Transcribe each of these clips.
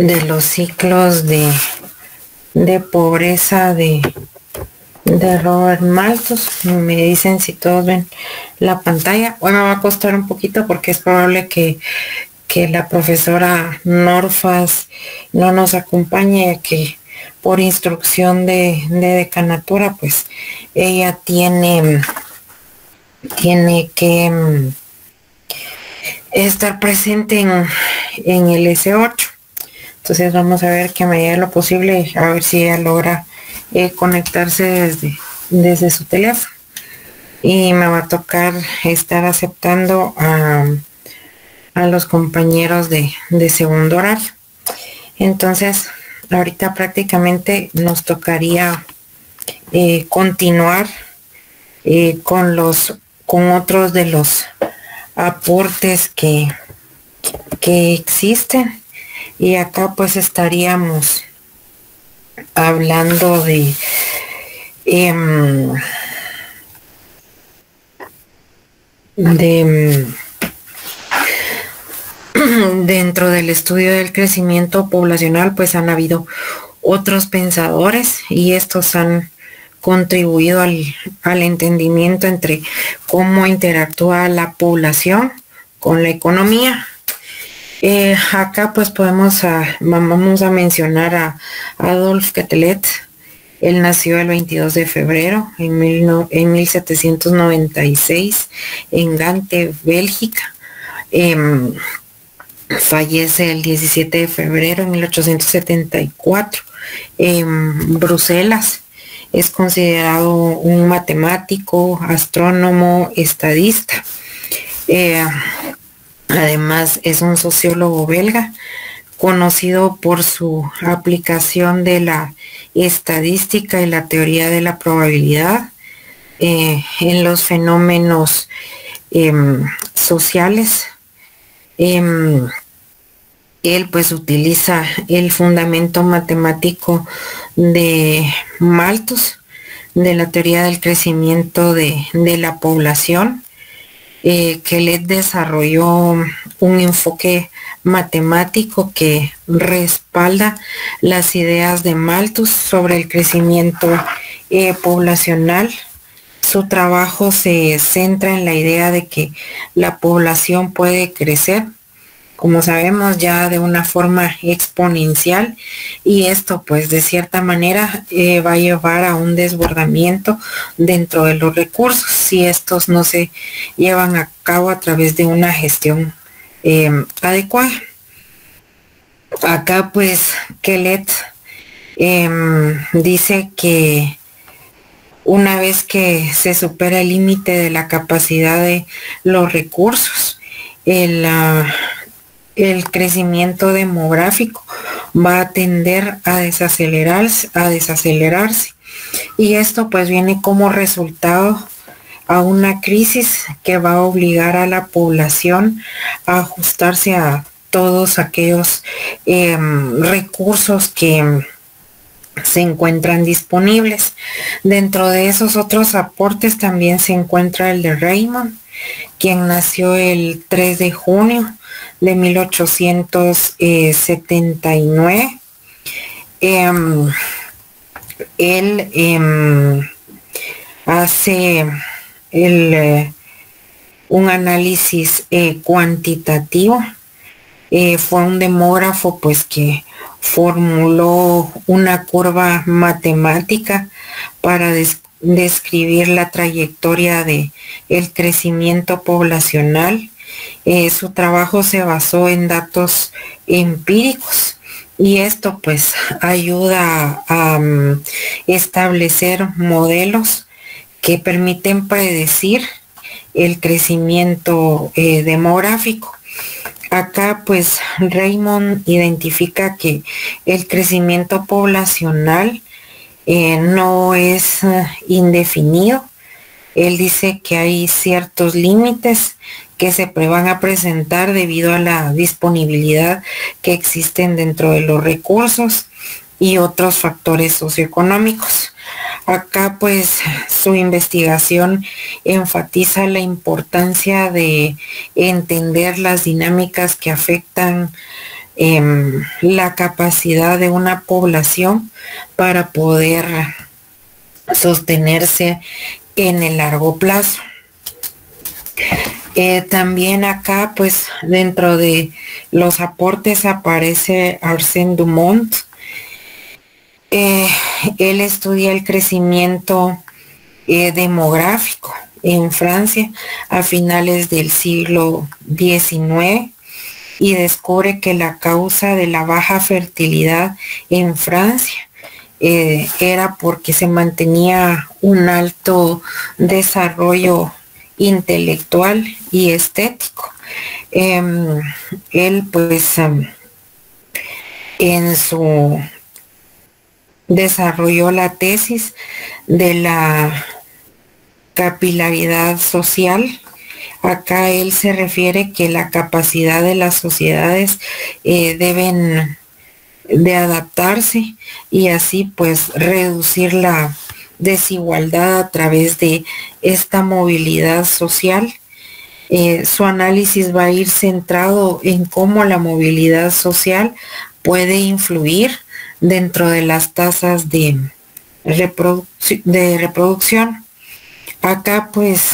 los ciclos de pobreza de Robert Malthus. Me dicen si todos ven la pantalla. Hoy me va a costar un poquito porque es probable que la profesora Norfas no nos acompañe, que por instrucción de decanatura, pues ella tiene que estar presente en el S8. Entonces vamos a ver que a medida de lo posible, a ver si ella logra conectarse desde su teléfono. Y me va a tocar estar aceptando a los compañeros de segundo horario. Entonces, ahorita prácticamente nos tocaría continuar con otros de los aportes que existen. Y acá pues estaríamos hablando de dentro del estudio del crecimiento poblacional, pues han habido otros pensadores y estos han contribuido al entendimiento entre cómo interactúa la población con la economía. Acá pues vamos a mencionar a Adolf Quetelet. Él nació el 22 de febrero en 1796 en Gante, Bélgica. Fallece el 17 de febrero en 1874 en Bruselas. Es considerado un matemático, astrónomo, estadista. Además es un sociólogo belga conocido por su aplicación de la estadística y la teoría de la probabilidad en los fenómenos sociales. Él pues utiliza el fundamento matemático de Malthus, de la teoría del crecimiento de la población. Quetelet desarrolló un enfoque matemático que respalda las ideas de Malthus sobre el crecimiento poblacional. Su trabajo se centra en la idea de que la población puede crecer, como sabemos, ya de una forma exponencial, y esto pues de cierta manera va a llevar a un desbordamiento dentro de los recursos si estos no se llevan a cabo a través de una gestión adecuada. Acá pues Quetelet dice que una vez que se supera el límite de la capacidad de los recursos, el crecimiento demográfico va a tender a desacelerarse, y esto pues viene como resultado a una crisis que va a obligar a la población a ajustarse a todos aquellos recursos que se encuentran disponibles. Dentro de esos otros aportes también se encuentra el de Raymond, quien nació el 3 de junio de 1879. Él hace un análisis cuantitativo. Fue un demógrafo pues que formuló una curva matemática para describir la trayectoria de el crecimiento poblacional. Su trabajo se basó en datos empíricos y esto pues ayuda a establecer modelos que permiten predecir el crecimiento demográfico. Acá pues Raymond identifica que el crecimiento poblacional no es indefinido. Él dice que hay ciertos límites que se van a presentar debido a la disponibilidad que existen dentro de los recursos y otros factores socioeconómicos. Acá pues su investigación enfatiza la importancia de entender las dinámicas que afectan la capacidad de una población para poder sostenerse en el largo plazo. También acá, pues, dentro de los aportes aparece Arsène Dumont. Él estudia el crecimiento demográfico en Francia a finales del siglo XIX y descubre que la causa de la baja fertilidad en Francia era porque se mantenía un alto desarrollo intelectual y estético. Él pues en su desarrolló la tesis de la capilaridad social. Acá él se refiere que la capacidad de las sociedades deben de adaptarse y así pues reducir la desigualdad a través de esta movilidad social. Su análisis va a ir centrado en cómo la movilidad social puede influir dentro de las tasas de reproducción. Acá pues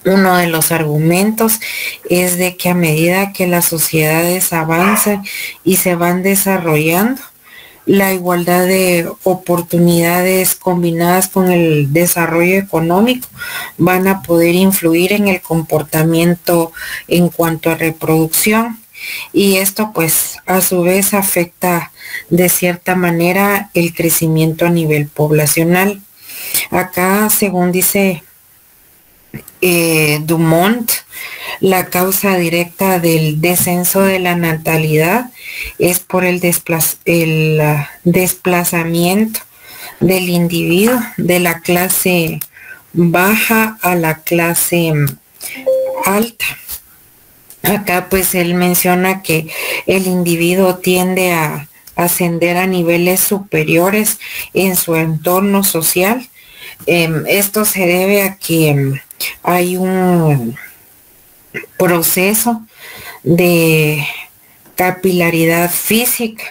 uno de los argumentos es de que a medida que las sociedades avanzan y se van desarrollando, la igualdad de oportunidades combinadas con el desarrollo económico van a poder influir en el comportamiento en cuanto a reproducción. Y esto pues a su vez afecta de cierta manera el crecimiento a nivel poblacional. Acá, según dice Dumont, la causa directa del descenso de la natalidad es por el desplazamiento del individuo de la clase baja a la clase alta. Acá pues él menciona que el individuo tiende a ascender a niveles superiores en su entorno social. Esto se debe a que hay un proceso de capilaridad física.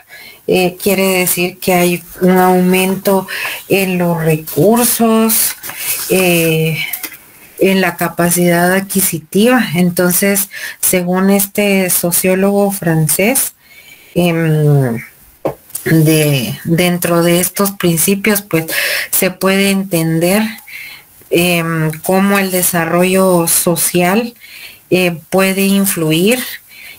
Quiere decir que hay un aumento en los recursos, en la capacidad adquisitiva. Entonces, según este sociólogo francés, dentro de estos principios, pues se puede entender cómo el desarrollo social puede influir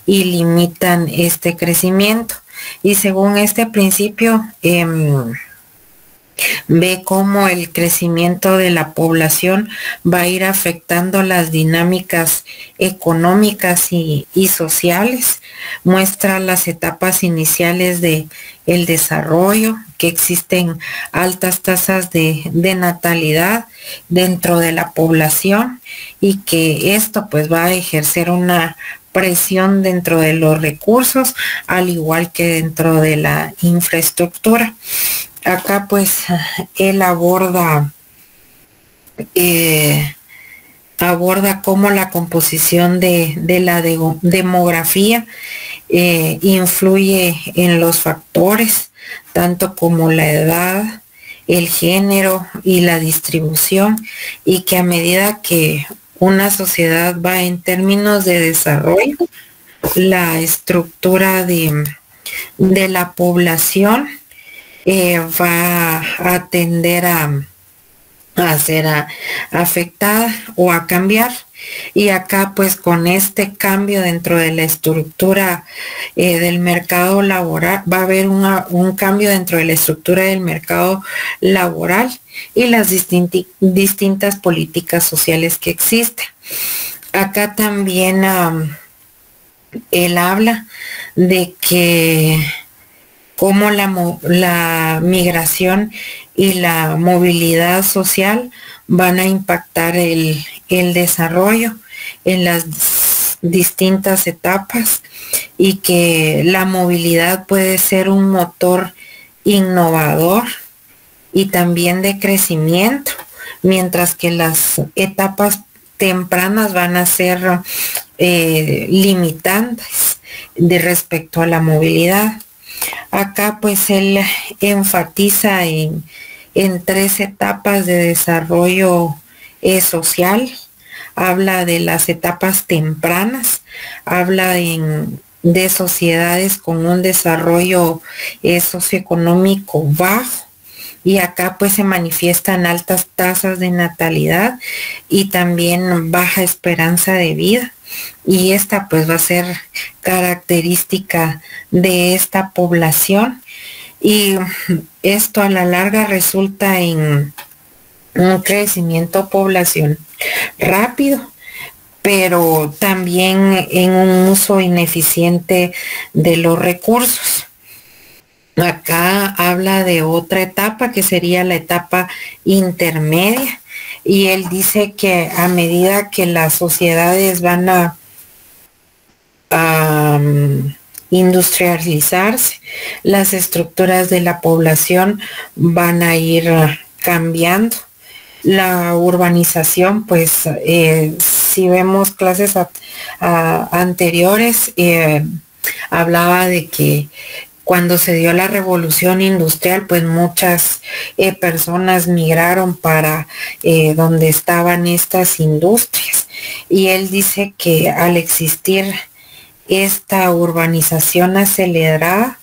y limitan este crecimiento. Y según este principio, ve cómo el crecimiento de la población va a ir afectando las dinámicas económicas y sociales, muestra las etapas iniciales de el desarrollo, que existen altas tasas de natalidad dentro de la población y que esto pues va a ejercer una presión dentro de los recursos, al igual que dentro de la infraestructura. Acá pues él aborda cómo la composición de la demografía influye en los factores, tanto como la edad, el género y la distribución, y que a medida que una sociedad va en términos de desarrollo, la estructura de la población va a tender a ser afectada o a cambiar. Y acá pues con este cambio dentro de la estructura del mercado laboral, va a haber un cambio dentro de la estructura del mercado laboral y las distintas políticas sociales que existen. Acá también él habla de que cómo la migración y la movilidad social van a impactar el desarrollo en las distintas etapas, y que la movilidad puede ser un motor innovador y también de crecimiento, mientras que las etapas tempranas van a ser limitantes. de respecto a la movilidad. Acá pues él enfatiza en 3 etapas de desarrollo social. Habla de las etapas tempranas, habla de sociedades con un desarrollo socioeconómico bajo, y acá pues se manifiestan altas tasas de natalidad y también baja esperanza de vida. Y esta pues va a ser característica de esta población, y esto a la larga resulta en un crecimiento poblacional rápido, pero también en un uso ineficiente de los recursos. Acá habla de otra etapa que sería la etapa intermedia, y él dice que a medida que las sociedades van a industrializarse, las estructuras de la población van a ir cambiando. La urbanización, pues si vemos clases anteriores, hablaba de que cuando se dio la revolución industrial, pues muchas personas migraron para donde estaban estas industrias. Y él dice que al existir esta urbanización acelerada,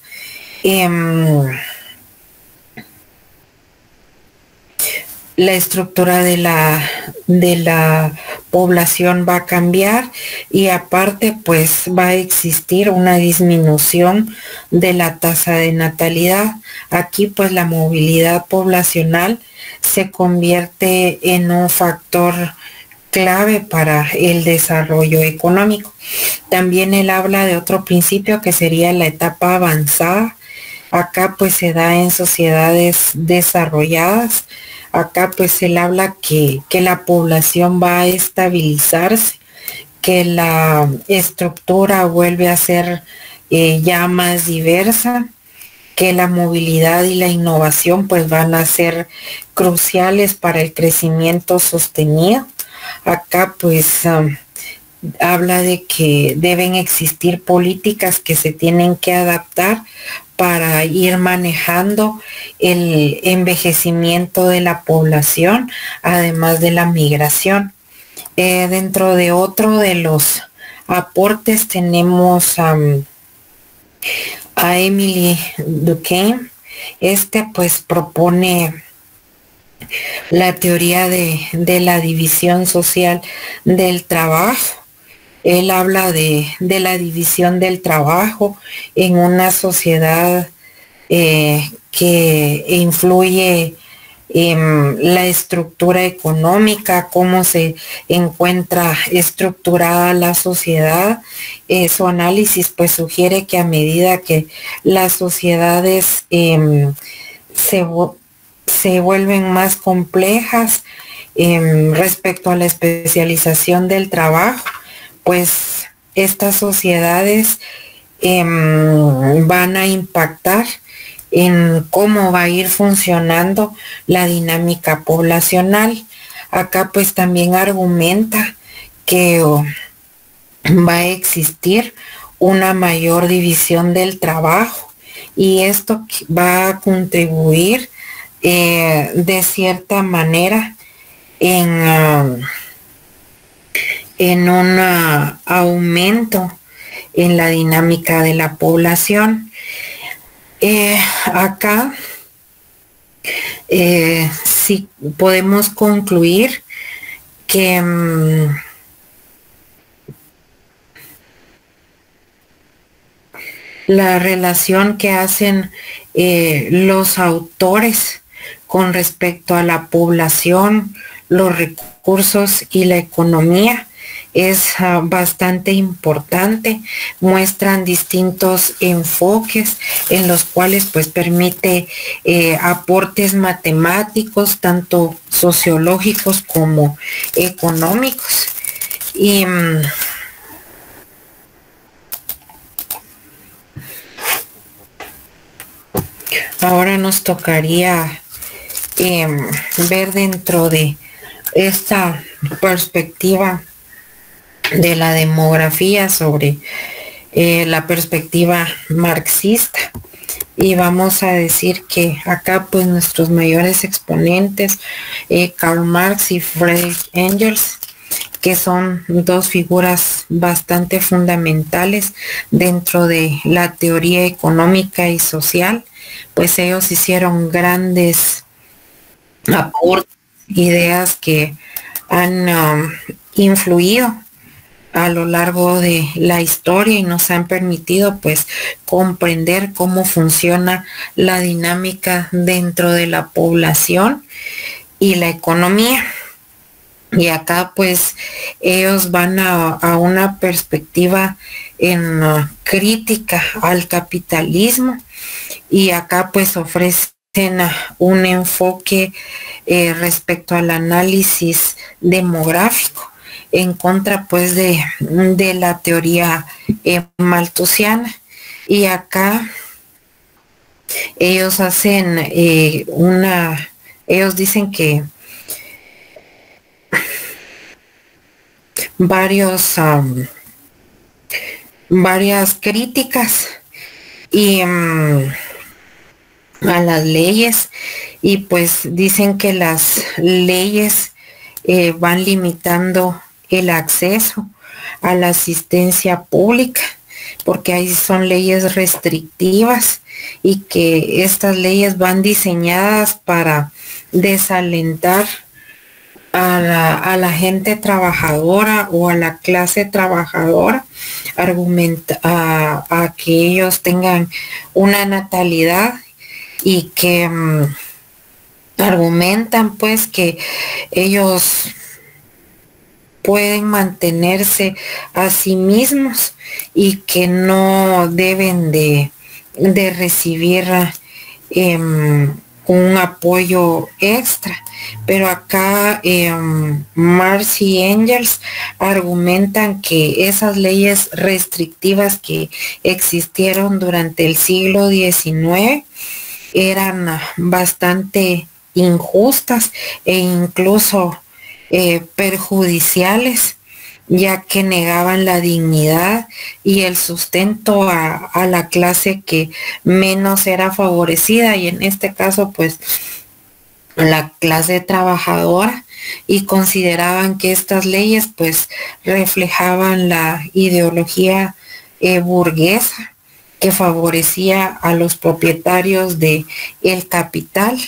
la estructura de la población va a cambiar, y aparte pues va a existir una disminución de la tasa de natalidad. Aquí pues la movilidad poblacional se convierte en un factor clave para el desarrollo económico. También él habla de otro principio que sería la etapa avanzada. Acá pues se da en sociedades desarrolladas. Acá pues él habla que la población va a estabilizarse, que la estructura vuelve a ser ya más diversa, que la movilidad y la innovación pues van a ser cruciales para el crecimiento sostenido. Acá pues habla de que deben existir políticas que se tienen que adaptar para ir manejando el envejecimiento de la población, además de la migración. Dentro de otro de los aportes tenemos a Emily Durkheim. Pues propone la teoría de la división social del trabajo. Él habla de la división del trabajo en una sociedad que influye en la estructura económica, cómo se encuentra estructurada la sociedad. Su análisis pues sugiere que a medida que las sociedades se vuelven más complejas respecto a la especialización del trabajo, pues estas sociedades van a impactar en cómo va a ir funcionando la dinámica poblacional. Acá pues también argumenta que va a existir una mayor división del trabajo, y esto va a contribuir de cierta manera en un aumento en la dinámica de la población. Acá sí podemos concluir que la relación que hacen los autores con respecto a la población, los recursos y la economía es bastante importante. Muestran distintos enfoques en los cuales pues permite aportes matemáticos, tanto sociológicos como económicos. Y ahora nos tocaría ver dentro de esta perspectiva de la demografía sobre la perspectiva marxista. Y vamos a decir que acá pues nuestros mayores exponentes, Karl Marx y Friedrich Engels, que son dos figuras bastante fundamentales dentro de la teoría económica y social, pues ellos hicieron grandes aportes, ideas que han influido a lo largo de la historia y nos han permitido pues comprender cómo funciona la dinámica dentro de la población y la economía. Y acá pues ellos van a una perspectiva en crítica al capitalismo, y acá pues ofrecen un enfoque respecto al análisis demográfico, en contra pues de la teoría malthusiana. Y acá ellos hacen ellos dicen que varias críticas y a las leyes, y pues dicen que las leyes van limitando el acceso a la asistencia pública, porque ahí son leyes restrictivas, y que estas leyes van diseñadas para desalentar a la gente trabajadora o a la clase trabajadora, a que ellos tengan una natalidad, y que argumentan pues que ellos pueden mantenerse a sí mismos y que no deben de recibir un apoyo extra. Pero acá Marx y Engels argumentan que esas leyes restrictivas que existieron durante el siglo XIX eran bastante injustas e incluso perjudiciales, ya que negaban la dignidad y el sustento a la clase que menos era favorecida, y en este caso pues la clase trabajadora, y consideraban que estas leyes pues reflejaban la ideología burguesa, que favorecía a los propietarios de el capital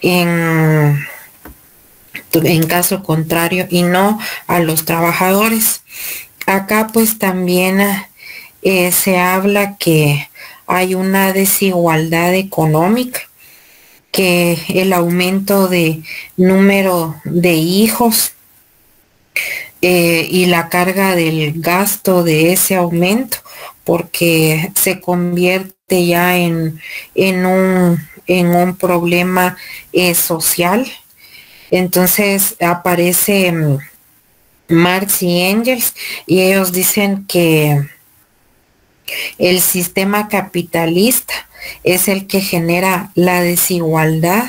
en caso contrario, y no a los trabajadores. Acá pues también se habla que hay una desigualdad económica, que el aumento de número de hijos y la carga del gasto de ese aumento, porque se convierte ya en un problema social. Entonces aparece Marx y Engels, y ellos dicen que el sistema capitalista es el que genera la desigualdad,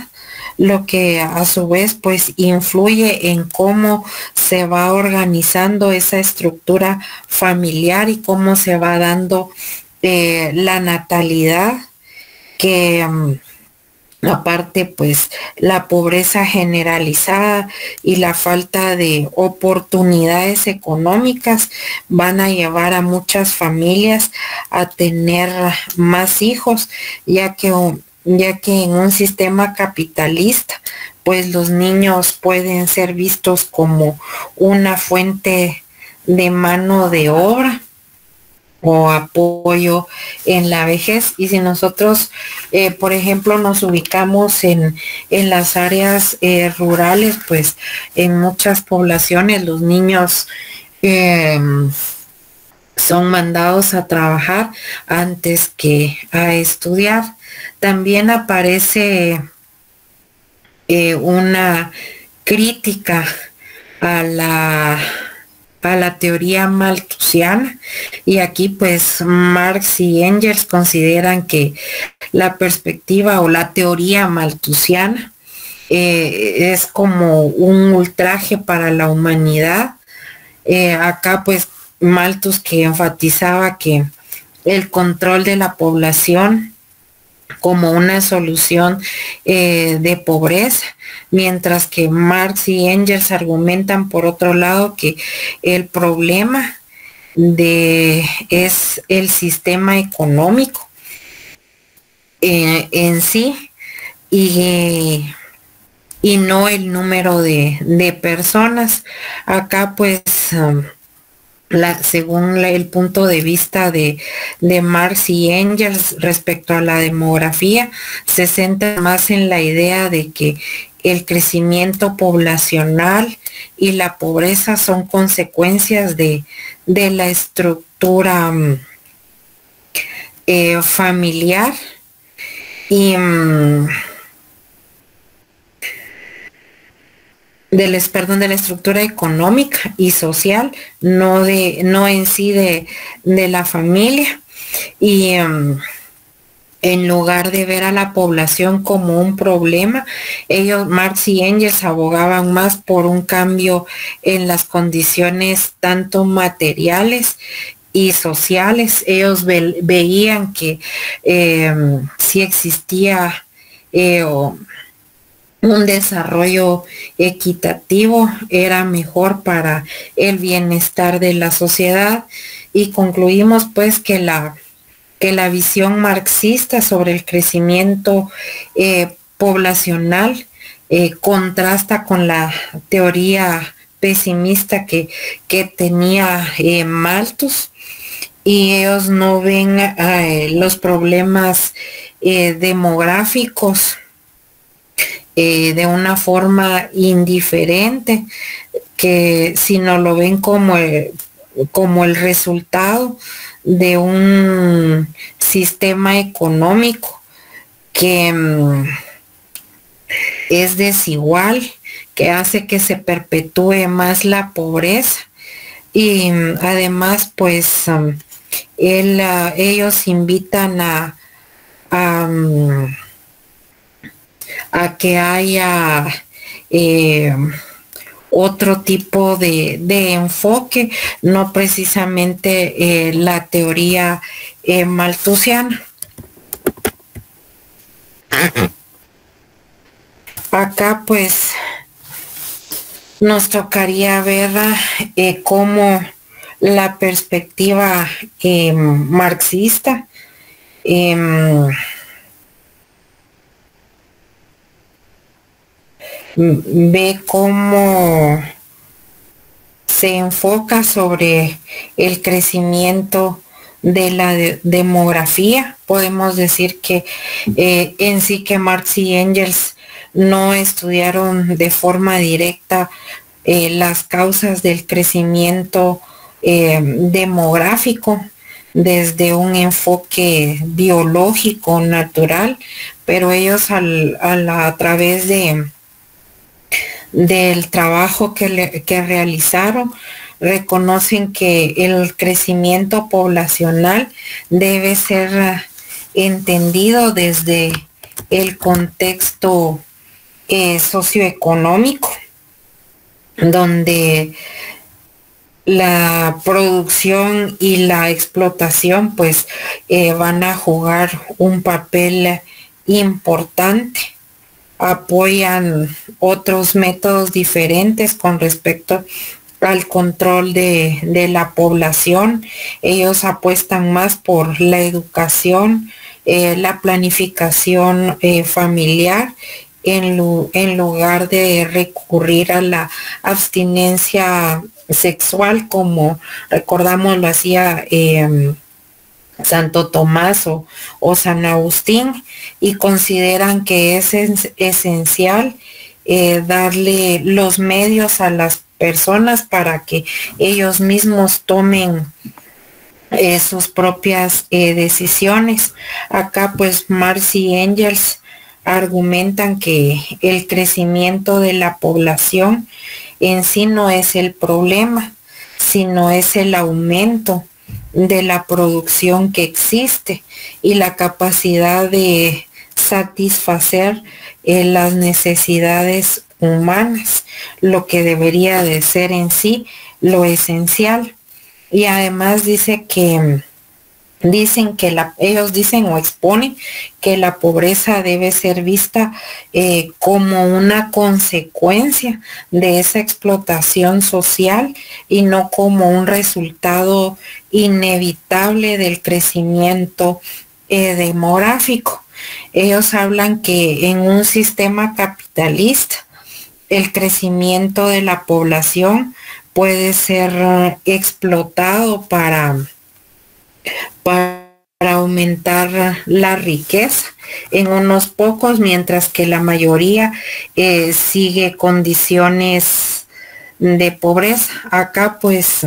lo que a su vez pues influye en cómo se va organizando esa estructura familiar y cómo se va dando la natalidad, que aparte pues la pobreza generalizada y la falta de oportunidades económicas van a llevar a muchas familias a tener más hijos, ya que en un sistema capitalista pues los niños pueden ser vistos como una fuente de mano de obra o apoyo en la vejez. Y si nosotros, por ejemplo, nos ubicamos en las áreas rurales, pues en muchas poblaciones los niños son mandados a trabajar antes que a estudiar. También aparece una crítica a la teoría malthusiana, y aquí pues Marx y Engels consideran que la perspectiva o la teoría malthusiana es como un ultraje para la humanidad. Acá pues Malthus, que enfatizaba que el control de la población como una solución de pobreza, mientras que Marx y Engels argumentan por otro lado que el problema es el sistema económico en sí y no el número de personas. Acá pues según el punto de vista de Marx y Engels respecto a la demografía, se centra más en la idea de que el crecimiento poblacional y la pobreza son consecuencias de la estructura familiar y de la estructura económica y social, no en sí de la familia. Y en lugar de ver a la población como un problema, Marx y Engels, abogaban más por un cambio en las condiciones tanto materiales y sociales. Ellos veían que si existía un desarrollo equitativo era mejor para el bienestar de la sociedad, y concluimos pues que la visión marxista sobre el crecimiento poblacional contrasta con la teoría pesimista que tenía Malthus, y ellos no ven los problemas demográficos de una forma indiferente, que sino lo ven como el resultado de un sistema económico que es desigual, que hace que se perpetúe más la pobreza. Y además pues ellos invitan a que haya otro tipo de enfoque, no precisamente la teoría malthusiana. Acá pues nos tocaría ver cómo la perspectiva marxista ve cómo se enfoca sobre el crecimiento de la demografía. Podemos decir que en sí que Marx y Engels no estudiaron de forma directa las causas del crecimiento demográfico desde un enfoque biológico natural, pero ellos a través del trabajo que realizaron, reconocen que el crecimiento poblacional debe ser entendido desde el contexto socioeconómico, donde la producción y la explotación pues van a jugar un papel importante. Apoyan otros métodos diferentes con respecto al control de la población. Ellos apuestan más por la educación, la planificación familiar, en lugar de recurrir a la abstinencia sexual, como recordamos lo hacía Santo Tomás o San Agustín, y consideran que es esencial darle los medios a las personas para que ellos mismos tomen sus propias decisiones. Acá pues Marx y Engels argumentan que el crecimiento de la población en sí no es el problema, sino es el aumento de la producción que existe y la capacidad de satisfacer las necesidades humanas, lo que debería de ser en sí lo esencial. Y además dice que ellos dicen o exponen que la pobreza debe ser vista como una consecuencia de esa explotación social y no como un resultado inevitable del crecimiento demográfico. Ellos hablan que en un sistema capitalista el crecimiento de la población puede ser explotado para aumentar la riqueza en unos pocos, mientras que la mayoría sigue condiciones de pobreza. Acá pues,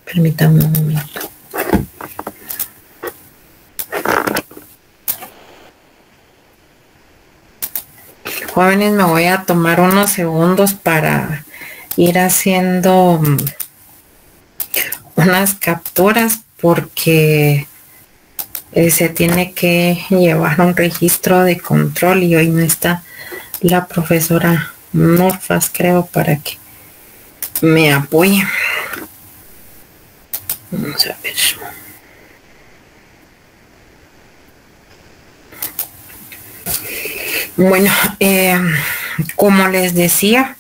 permítame un momento. Jóvenes, me voy a tomar unos segundos para ir haciendo unas capturas porque se tiene que llevar un registro de control y hoy no está la profesora Norfas, creo, para que me apoye. Vamos a ver. Bueno, como les decía,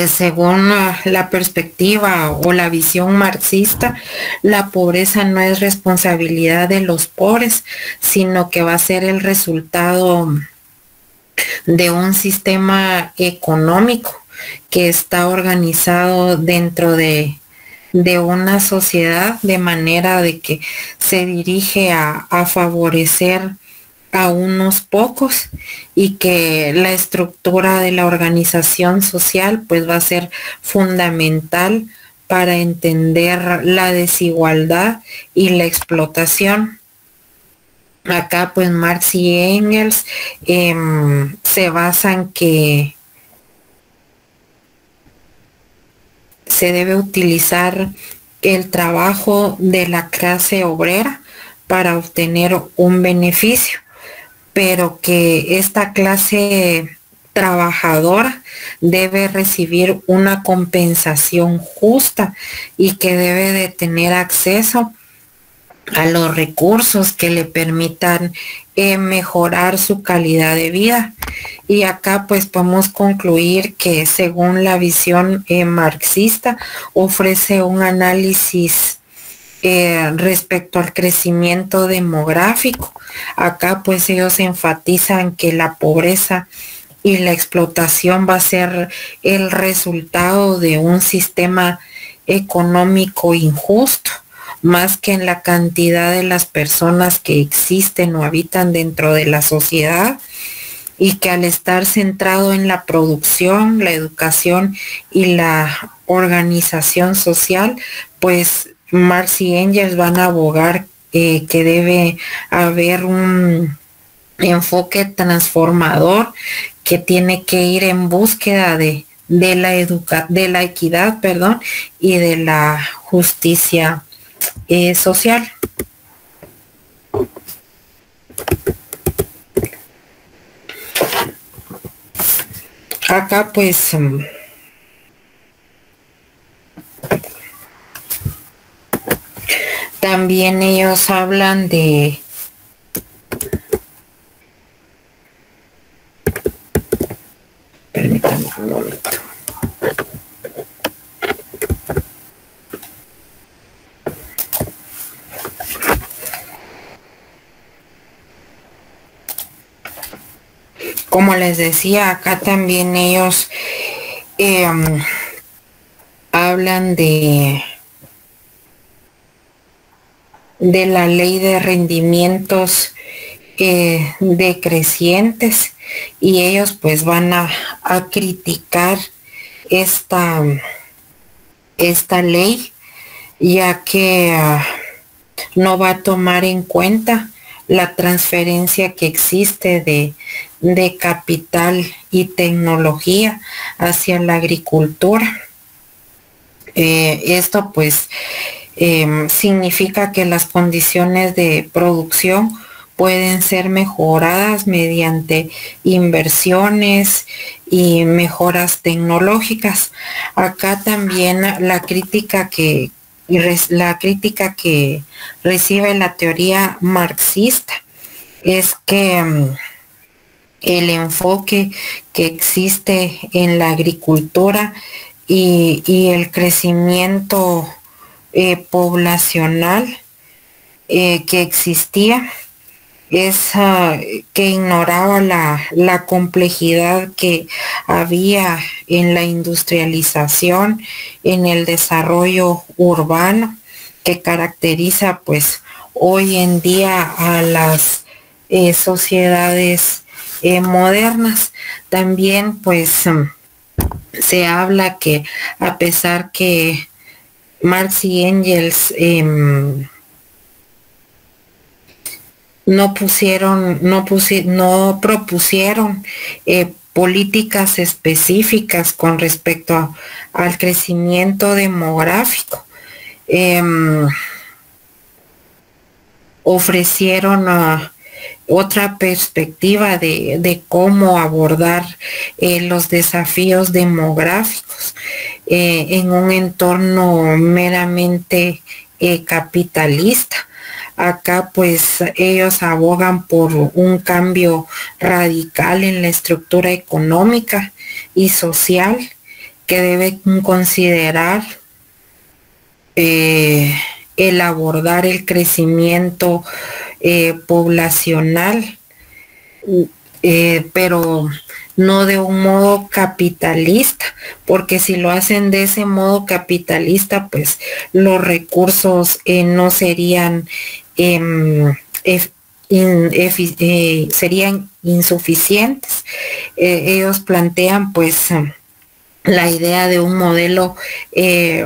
según la perspectiva o la visión marxista, la pobreza no es responsabilidad de los pobres, sino que va a ser el resultado de un sistema económico que está organizado dentro de una sociedad de manera de que se dirige a favorecer a unos pocos y que la estructura de la organización social pues va a ser fundamental para entender la desigualdad y la explotación. Acá pues Marx y Engels se basan que se debe utilizar el trabajo de la clase obrera para obtener un beneficio, pero que esta clase trabajadora debe recibir una compensación justa y que debe de tener acceso a los recursos que le permitan mejorar su calidad de vida. Y acá pues podemos concluir que según la visión marxista ofrece un análisis respecto al crecimiento demográfico. Acá pues ellos enfatizan que la pobreza y la explotación va a ser el resultado de un sistema económico injusto, más que en la cantidad de las personas que existen o habitan dentro de la sociedad, y que al estar centrado en la producción, la educación y la organización social, pues Marx y Engels van a abogar que debe haber un enfoque transformador que tiene que ir en búsqueda de la equidad, y de la justicia social. Acá pues también ellos hablan de permítanme un momento. Como les decía, acá también ellos hablan de la ley de rendimientos decrecientes, y ellos pues van a criticar esta ley, ya que no va a tomar en cuenta la transferencia que existe de capital y tecnología hacia la agricultura. Esto pues significa que las condiciones de producción pueden ser mejoradas mediante inversiones y mejoras tecnológicas. Acá también la crítica que y la crítica que recibe la teoría marxista es que el enfoque que existe en la agricultura y el crecimiento poblacional que existía es que ignoraba la complejidad que había en la industrialización, en el desarrollo urbano que caracteriza pues hoy en día a las sociedades modernas. También pues se habla que a pesar que Marx y Engels no propusieron políticas específicas con respecto al crecimiento demográfico. Ofrecieron otra perspectiva de cómo abordar los desafíos demográficos en un entorno meramente capitalista. Acá pues ellos abogan por un cambio radical en la estructura económica y social que debe considerar el abordar el crecimiento poblacional, pero no de un modo capitalista, porque si lo hacen de ese modo capitalista, pues los recursos no serían serían insuficientes. Ellos plantean pues la idea de un modelo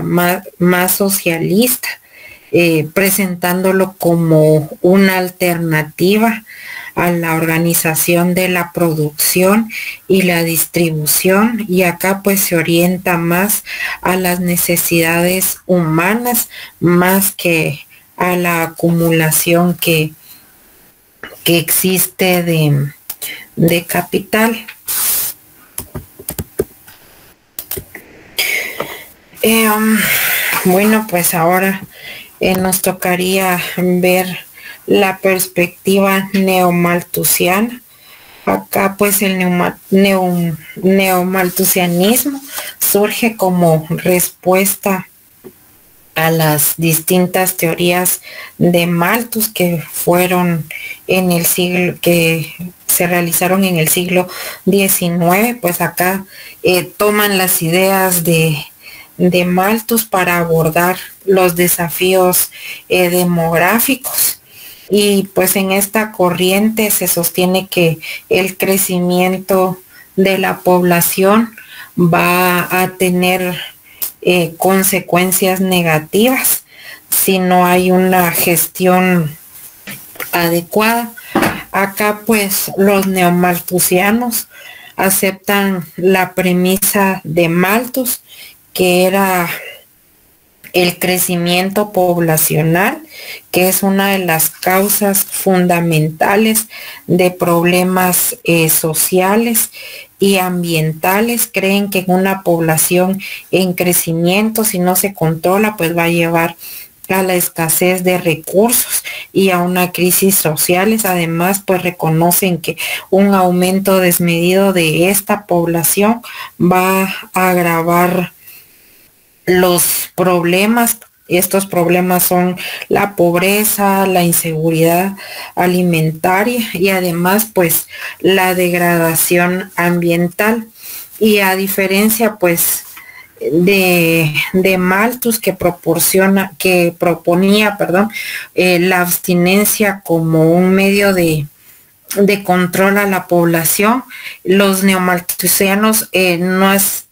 más socialista, presentándolo como una alternativa a la organización de la producción y la distribución, y acá pues se orienta más a las necesidades humanas más que a la acumulación que existe de capital. Bueno, pues ahora nos tocaría ver la perspectiva neomalthusiana. Acá pues el neomalthusianismo surge como respuesta a las distintas teorías de Malthus que fueron en el siglo, que se realizaron en el siglo XIX. Pues acá toman las ideas de Malthus para abordar los desafíos demográficos. Y pues en esta corriente se sostiene que el crecimiento de la población va a tener consecuencias negativas si no hay una gestión adecuada. Acá pues los neomalthusianos aceptan la premisa de Malthus, que era el crecimiento poblacional, que es una de las causas fundamentales de problemas sociales y ambientales. Creen que en una población en crecimiento, si no se controla, pues va a llevar a la escasez de recursos y a una crisis sociales. Además, pues reconocen que un aumento desmedido de esta población va a agravar los problemas. Estos problemas son la pobreza, la inseguridad alimentaria y además pues la degradación ambiental. Y a diferencia pues de Malthus, que proponía la abstinencia como un medio de control a la población, los neomalthusianos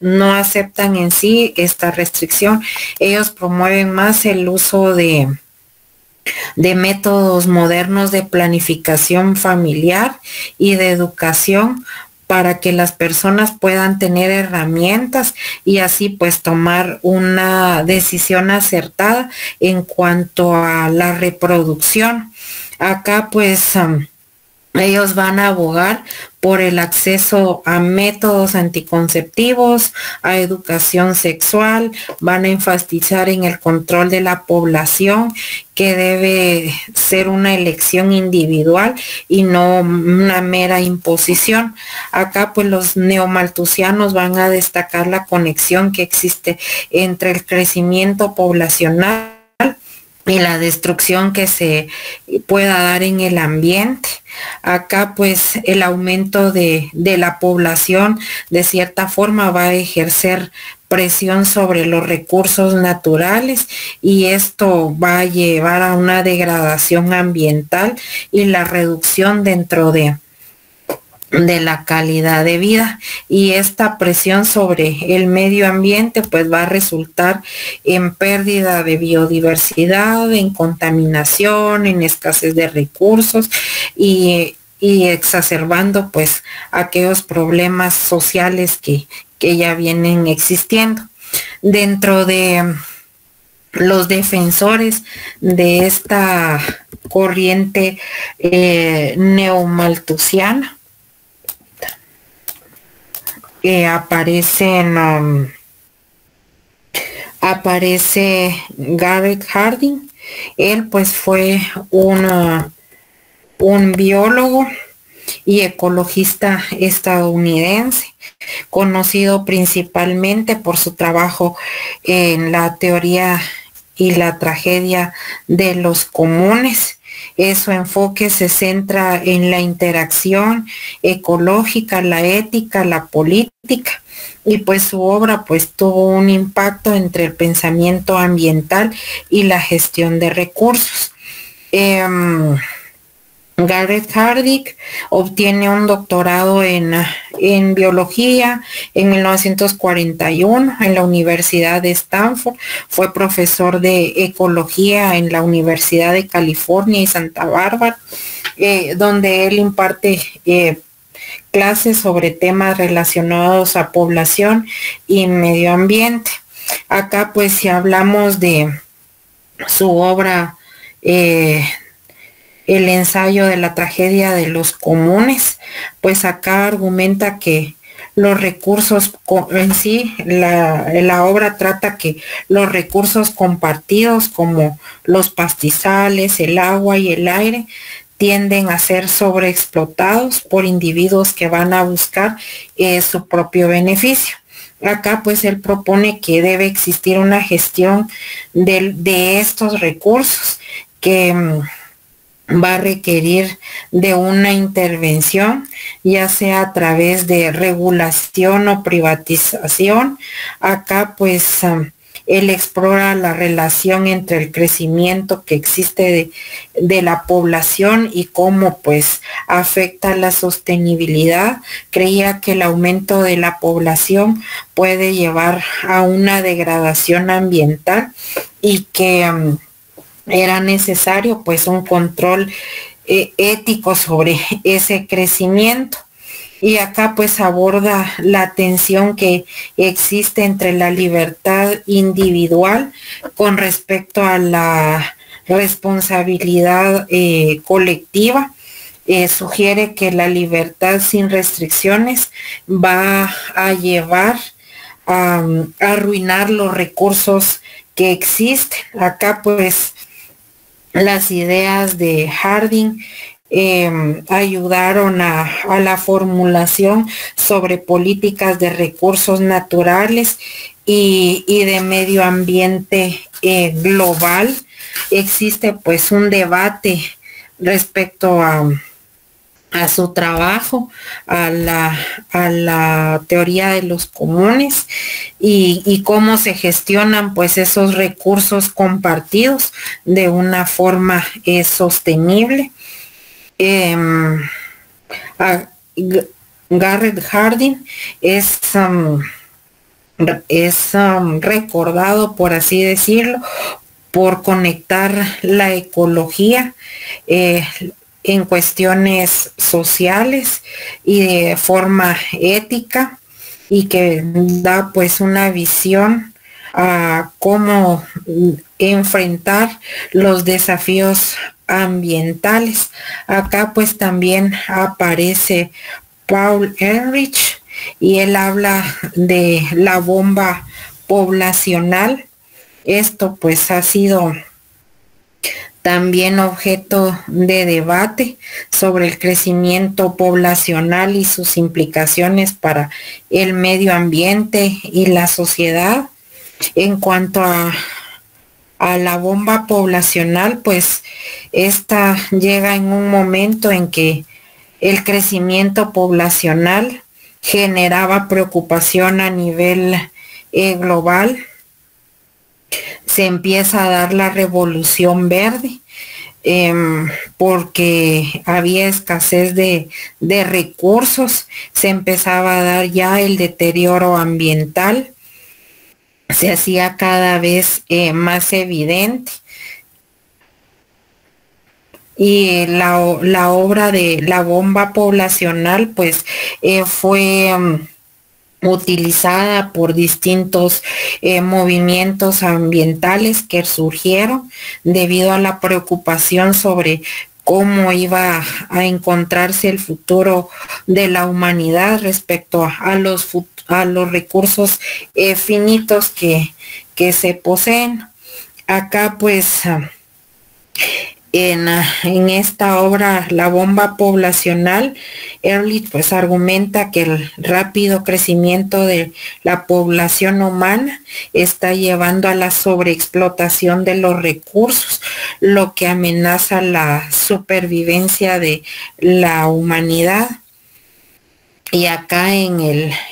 no aceptan en sí esta restricción. Ellos promueven más el uso de métodos modernos de planificación familiar y de educación para que las personas puedan tener herramientas y así pues tomar una decisión acertada en cuanto a la reproducción. Acá pues Ellos van a abogar por el acceso a métodos anticonceptivos, a educación sexual, van a enfatizar en el control de la población, que debe ser una elección individual y no una mera imposición. Acá pues los neomalthusianos van a destacar la conexión que existe entre el crecimiento poblacional y la destrucción que se pueda dar en el ambiente. Acá pues el aumento de la población de cierta forma va a ejercer presión sobre los recursos naturales, y esto va a llevar a una degradación ambiental y la reducción dentro de la calidad de vida, y esta presión sobre el medio ambiente pues va a resultar en pérdida de biodiversidad, en contaminación, en escasez de recursos y exacerbando pues aquellos problemas sociales que ya vienen existiendo. Dentro de los defensores de esta corriente neomalthusiana, aparece Garrett Hardin. Él pues fue un biólogo y ecologista estadounidense, conocido principalmente por su trabajo en la teoría y la tragedia de los comunes. Su enfoque se centra en la interacción ecológica, la ética, la política, y pues su obra pues tuvo un impacto entre el pensamiento ambiental y la gestión de recursos. Garrett Hardin obtiene un doctorado en biología en 1941 en la Universidad de Stanford. Fue profesor de ecología en la Universidad de California y Santa Bárbara, donde él imparte clases sobre temas relacionados a población y medio ambiente. Acá pues si hablamos de su obra, el ensayo de la tragedia de los comunes, pues acá argumenta que los recursos en sí, la obra trata que los recursos compartidos como los pastizales, el agua y el aire tienden a ser sobreexplotados por individuos que van a buscar su propio beneficio. Acá pues él propone que debe existir una gestión de estos recursos que va a requerir de una intervención, ya sea a través de regulación o privatización. Acá pues él explora la relación entre el crecimiento que existe de la población y cómo pues afecta la sostenibilidad. Creía que el aumento de la población puede llevar a una degradación ambiental y que era necesario pues un control ético sobre ese crecimiento. Y acá pues aborda la tensión que existe entre la libertad individual con respecto a la responsabilidad colectiva. Sugiere que la libertad sin restricciones va a llevar a arruinar los recursos que existen. Acá pues las ideas de Hardin ayudaron a la formulación sobre políticas de recursos naturales y de medio ambiente global. Existe pues un debate respecto a su trabajo, a la teoría de los comunes y cómo se gestionan pues esos recursos compartidos de una forma sostenible. Garrett Hardin es recordado, por así decirlo, por conectar la ecología en cuestiones sociales y de forma ética, y que da pues una visión a cómo enfrentar los desafíos ambientales. Acá pues también aparece Paul Ehrlich y él habla de la bomba poblacional. Esto pues ha sido también objeto de debate sobre el crecimiento poblacional y sus implicaciones para el medio ambiente y la sociedad. En cuanto a la bomba poblacional, pues esta llega en un momento en que el crecimiento poblacional generaba preocupación a nivel global. Se empieza a dar la revolución verde, porque había escasez de recursos, se empezaba a dar ya el deterioro ambiental, se hacía cada vez más evidente. Y la obra de la bomba poblacional pues fue utilizada por distintos movimientos ambientales que surgieron debido a la preocupación sobre cómo iba a encontrarse el futuro de la humanidad respecto a los recursos finitos que se poseen. Acá pues en esta obra, La bomba poblacional, Ehrlich pues argumenta que el rápido crecimiento de la población humana está llevando a la sobreexplotación de los recursos, lo que amenaza la supervivencia de la humanidad. Y acá en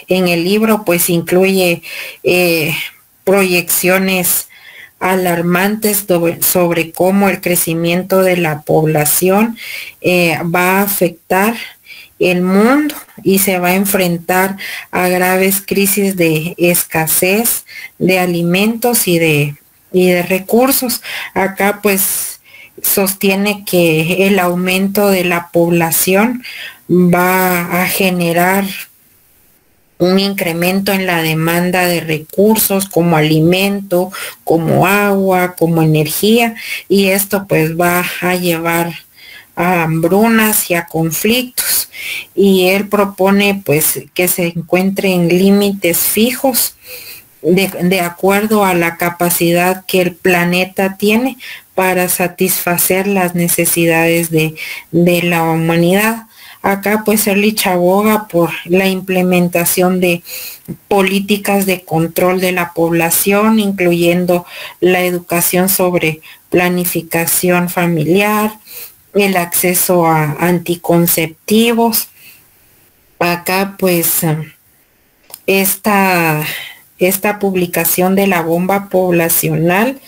el libro pues incluye proyecciones alarmantes sobre cómo el crecimiento de la población va a afectar el mundo y se va a enfrentar a graves crisis de escasez de alimentos y de recursos. Acá pues sostiene que el aumento de la población va a generar un incremento en la demanda de recursos como alimento, como agua, como energía, y esto pues va a llevar a hambrunas y a conflictos. Y él propone pues que se encuentren límites fijos de acuerdo a la capacidad que el planeta tiene para satisfacer las necesidades de la humanidad. Acá pues Ehrlich aboga por la implementación de políticas de control de la población, incluyendo la educación sobre planificación familiar, el acceso a anticonceptivos. Acá pues esta publicación de la bomba poblacional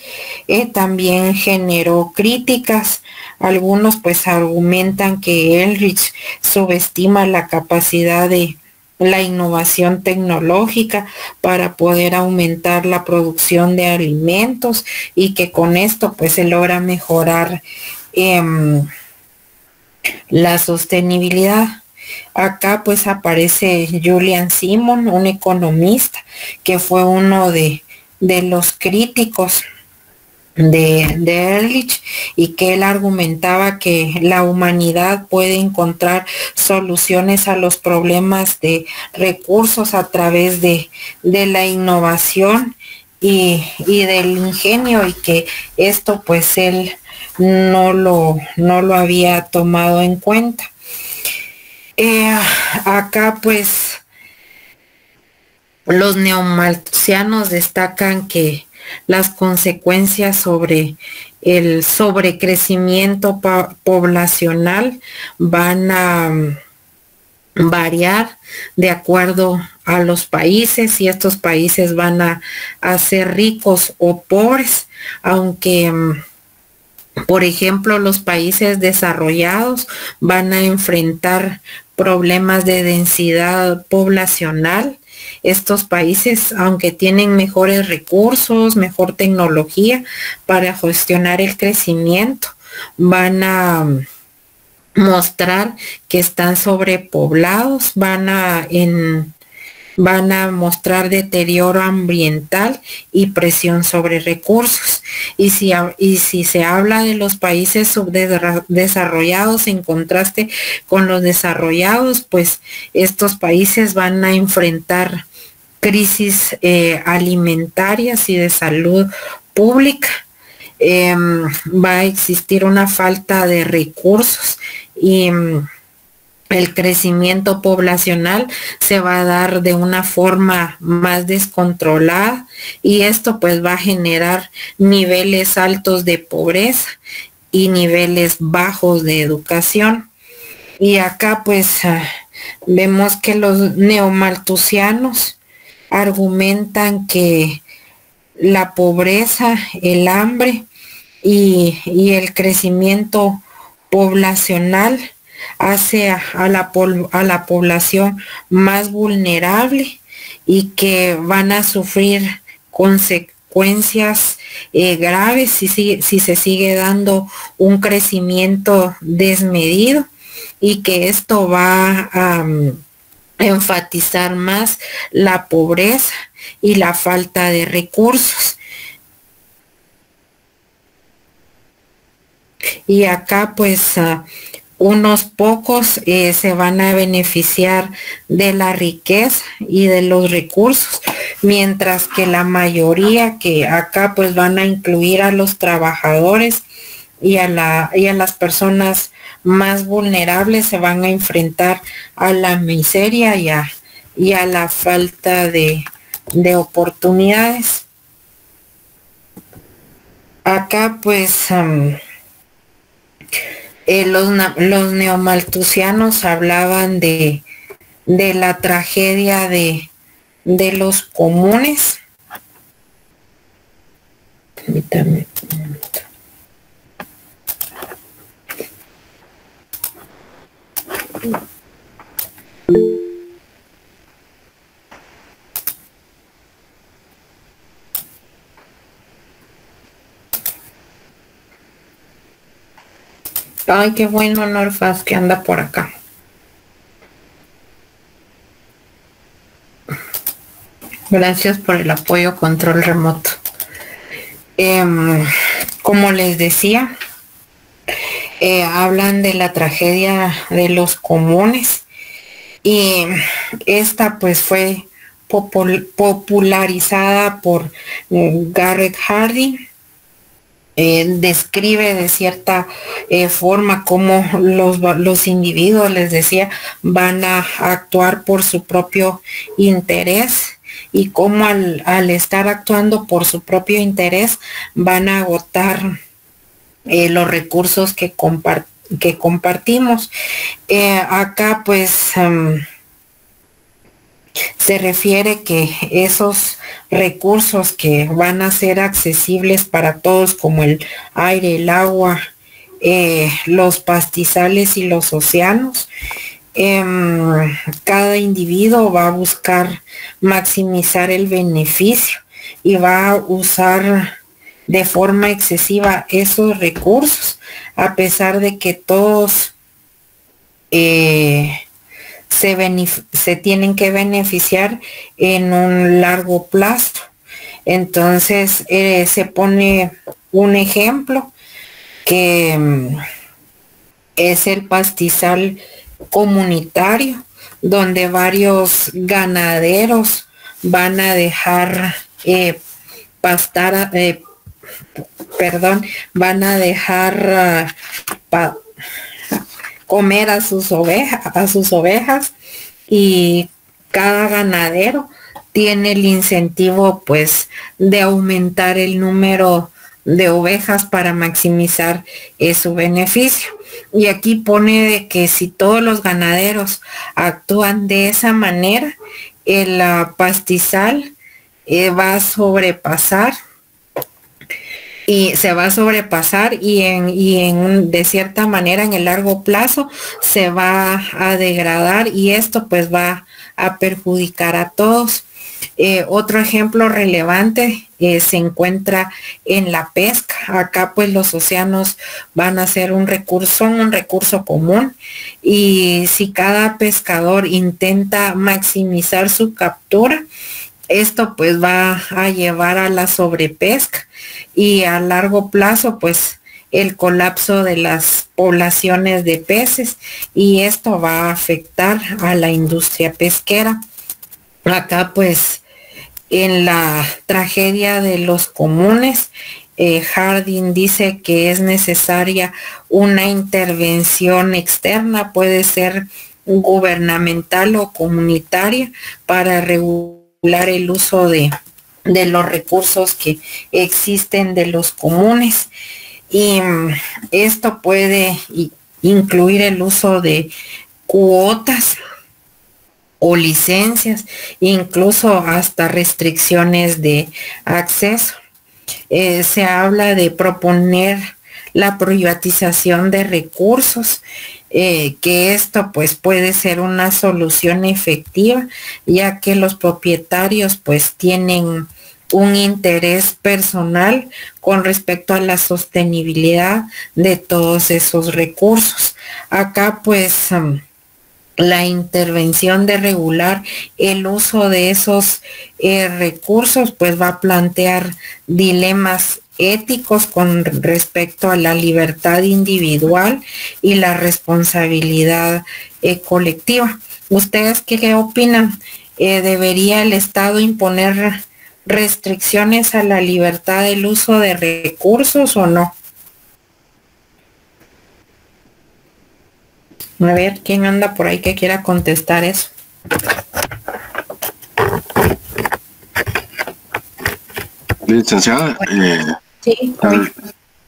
también generó críticas. Algunos pues argumentan que Ehrlich subestima la capacidad de la innovación tecnológica para poder aumentar la producción de alimentos y que con esto pues se logra mejorar la sostenibilidad. Acá pues aparece Julian Simon, un economista que fue uno de los críticos de Ehrlich y que él argumentaba que la humanidad puede encontrar soluciones a los problemas de recursos a través de la innovación y del ingenio, y que esto pues él no lo había tomado en cuenta. Acá pues los neomalthusianos destacan que las consecuencias sobre el sobrecrecimiento poblacional van a variar de acuerdo a los países, y estos países van a ser ricos o pobres, aunque por ejemplo los países desarrollados van a enfrentar problemas de densidad poblacional. Estos países, aunque tienen mejores recursos, mejor tecnología para gestionar el crecimiento, van a mostrar que están sobrepoblados, van a van a mostrar deterioro ambiental y presión sobre recursos. Y si se habla de los países subdesarrollados en contraste con los desarrollados, pues estos países van a enfrentar crisis alimentarias y de salud pública. Va a existir una falta de recursos y el crecimiento poblacional se va a dar de una forma más descontrolada y esto pues va a generar niveles altos de pobreza y niveles bajos de educación. Y acá pues vemos que los neomalthusianos argumentan que la pobreza, el hambre y el crecimiento poblacional hace a la población más vulnerable y que van a sufrir consecuencias graves si se sigue dando un crecimiento desmedido y que esto va a enfatizar más la pobreza y la falta de recursos. Y acá pues unos pocos se van a beneficiar de la riqueza y de los recursos, mientras que la mayoría, que acá pues van a incluir a los trabajadores y a las personas más vulnerables, se van a enfrentar a la miseria y a la falta de oportunidades. Acá pues los neomalthusianos hablaban de la tragedia de los comunes. Permítame un momento. Ay, qué bueno, Norfas, que anda por acá. Gracias por el apoyo control remoto. Como les decía, hablan de la tragedia de los comunes y esta pues fue popularizada por Garrett Hardin. Describe de cierta forma cómo los individuos, les decía, van a actuar por su propio interés y cómo al estar actuando por su propio interés van a agotar los recursos que compartimos. Acá pues se refiere que esos recursos que van a ser accesibles para todos, como el aire, el agua, los pastizales y los océanos, cada individuo va a buscar maximizar el beneficio y va a usar de forma excesiva esos recursos, a pesar de que todos se tienen que beneficiar en un largo plazo. Entonces se pone un ejemplo que es el pastizal comunitario, donde varios ganaderos van a dejar van a dejar comer a sus ovejas y cada ganadero tiene el incentivo pues de aumentar el número de ovejas para maximizar su beneficio. Y aquí pone de que si todos los ganaderos actúan de esa manera, el pastizal va a sobrepasar y se va a sobrepasar y de cierta manera en el largo plazo se va a degradar y esto pues va a perjudicar a todos. Otro ejemplo relevante se encuentra en la pesca. Acá pues los océanos van a ser son un recurso común, y si cada pescador intenta maximizar su captura, esto pues va a llevar a la sobrepesca y a largo plazo pues el colapso de las poblaciones de peces, y esto va a afectar a la industria pesquera. Acá pues en la tragedia de los comunes, Harding dice que es necesaria una intervención externa, puede ser gubernamental o comunitaria, para regular el uso de los recursos que existen de los comunes. Y esto puede incluir el uso de cuotas o licencias, incluso hasta restricciones de acceso. Se habla de proponer la privatización de recursos, que esto pues puede ser una solución efectiva, ya que los propietarios pues tienen un interés personal con respecto a la sostenibilidad de todos esos recursos. Acá pues la intervención de regular el uso de esos recursos pues va a plantear dilemas éticos con respecto a la libertad individual y la responsabilidad colectiva. ¿Ustedes qué opinan? ¿Debería el Estado imponer restricciones a la libertad del uso de recursos o no? A ver, ¿quién anda por ahí que quiera contestar eso? Licenciada, sí,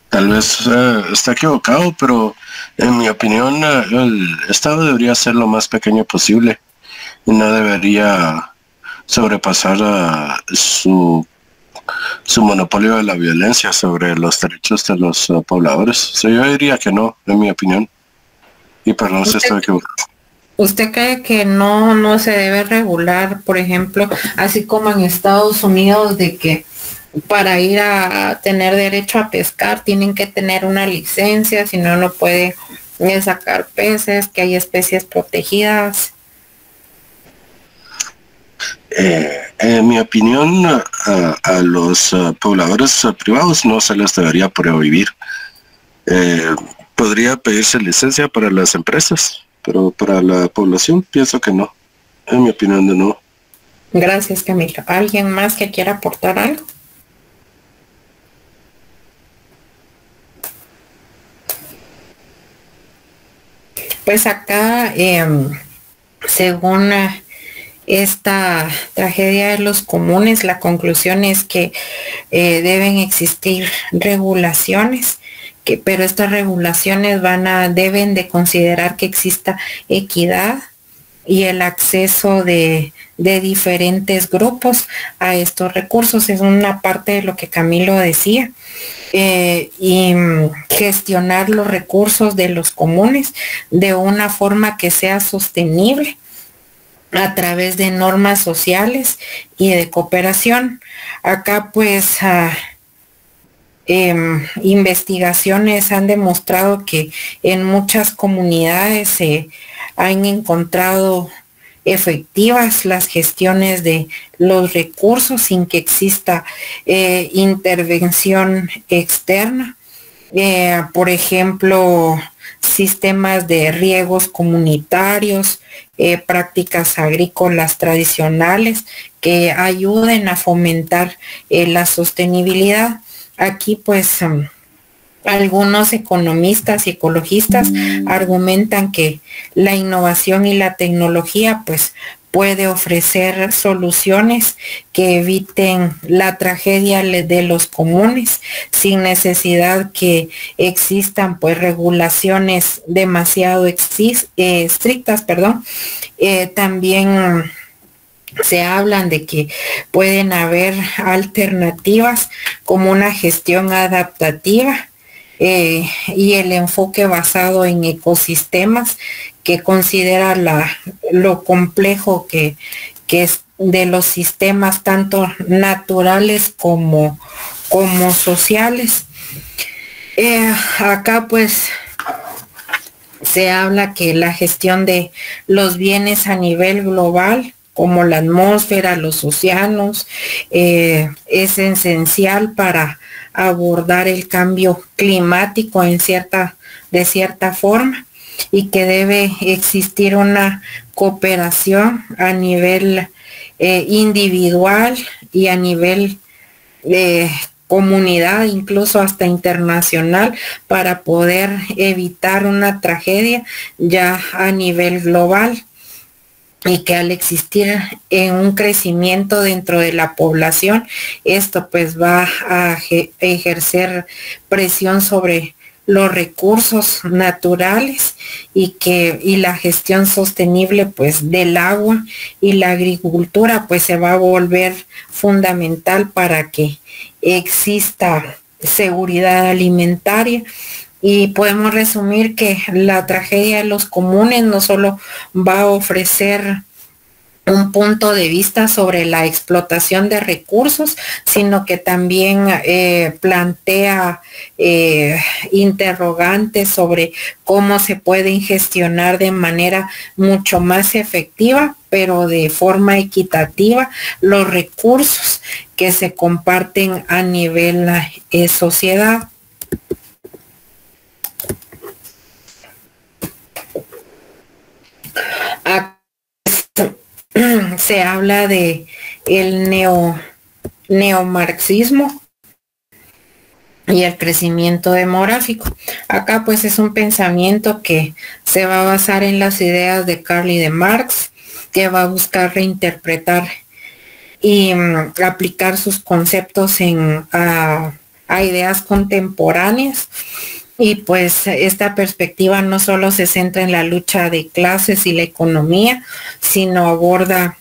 tal vez está equivocado, pero en mi opinión el Estado debería ser lo más pequeño posible y no debería sobrepasar su monopolio de la violencia sobre los derechos de los pobladores. Yo diría que no, en mi opinión. Y perdón si estoy equivocado. ¿Usted cree que no se debe regular, por ejemplo, así como en Estados Unidos, de que para ir a tener derecho a pescar tienen que tener una licencia, si no, no puede sacar peces, que hay especies protegidas? En mi opinión, a los pobladores privados no se les debería prohibir. Podría pedirse licencia para las empresas, pero para la población pienso que no. En mi opinión, no. Gracias, Camilo. ¿Alguien más que quiera aportar algo? Pues acá, según esta tragedia de los comunes, la conclusión es que deben existir regulaciones, pero estas regulaciones deben de considerar que exista equidad y el acceso de diferentes grupos a estos recursos. Es una parte de lo que Camilo decía. Y gestionar los recursos de los comunes de una forma que sea sostenible a través de normas sociales y de cooperación. Acá pues investigaciones han demostrado que en muchas comunidades se han encontrado efectivas las gestiones de los recursos sin que exista intervención externa. Por ejemplo, sistemas de riegos comunitarios, prácticas agrícolas tradicionales que ayuden a fomentar la sostenibilidad. Aquí pues algunos economistas y ecologistas argumentan que la innovación y la tecnología pues puede ofrecer soluciones que eviten la tragedia de los comunes sin necesidad que existan pues regulaciones demasiado estrictas, perdón. También se hablan de que pueden haber alternativas como una gestión adaptativa y el enfoque basado en ecosistemas que considera lo complejo que de los sistemas tanto naturales como sociales. Acá pues se habla que la gestión de los bienes a nivel global, como la atmósfera, los océanos, es esencial para abordar el cambio climático de cierta forma, y que debe existir una cooperación a nivel individual y a nivel comunidad, incluso hasta internacional, para poder evitar una tragedia ya a nivel global, y que al existir un crecimiento dentro de la población, esto pues va a ejercer presión sobre los recursos naturales, y la gestión sostenible pues del agua y la agricultura pues se va a volver fundamental para que exista seguridad alimentaria. Y podemos resumir que la tragedia de los comunes no solo va a ofrecer un punto de vista sobre la explotación de recursos, sino que también plantea interrogantes sobre cómo se pueden gestionar de manera mucho más efectiva, pero de forma equitativa, los recursos que se comparten a nivel sociedad. Se habla de el neomarxismo y el crecimiento demográfico. Acá pues es un pensamiento que se va a basar en las ideas de Karl y de Marx, que va a buscar reinterpretar y aplicar sus conceptos a ideas contemporáneas. Y pues esta perspectiva no solo se centra en la lucha de clases y la economía, sino aborda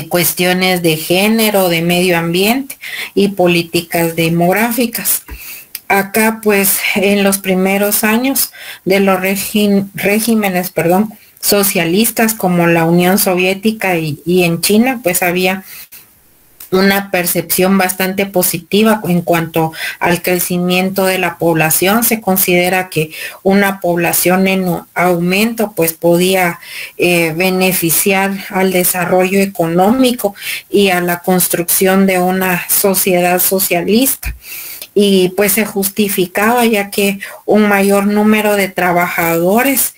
cuestiones de género, de medio ambiente y políticas demográficas. Acá pues en los primeros años de los regímenes socialistas, como la Unión Soviética y en China, pues había una percepción bastante positiva en cuanto al crecimiento de la población. Se considera que una población en aumento pues podía beneficiar al desarrollo económico y a la construcción de una sociedad socialista. Y pues se justificaba, ya que un mayor número de trabajadores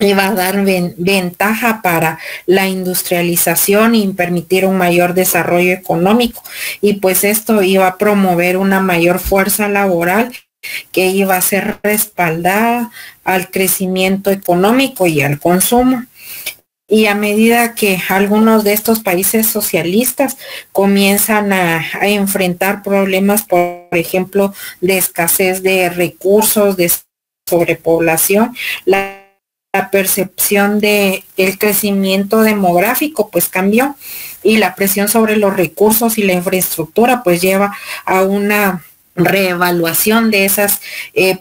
iba a dar ventaja para la industrialización y permitir un mayor desarrollo económico, y pues esto iba a promover una mayor fuerza laboral que iba a ser respaldada al crecimiento económico y al consumo. Y a medida que algunos de estos países socialistas comienzan a enfrentar problemas, por ejemplo, de escasez de recursos, de sobrepoblación, la percepción de el crecimiento demográfico pues cambió, y la presión sobre los recursos y la infraestructura pues lleva a una reevaluación de esas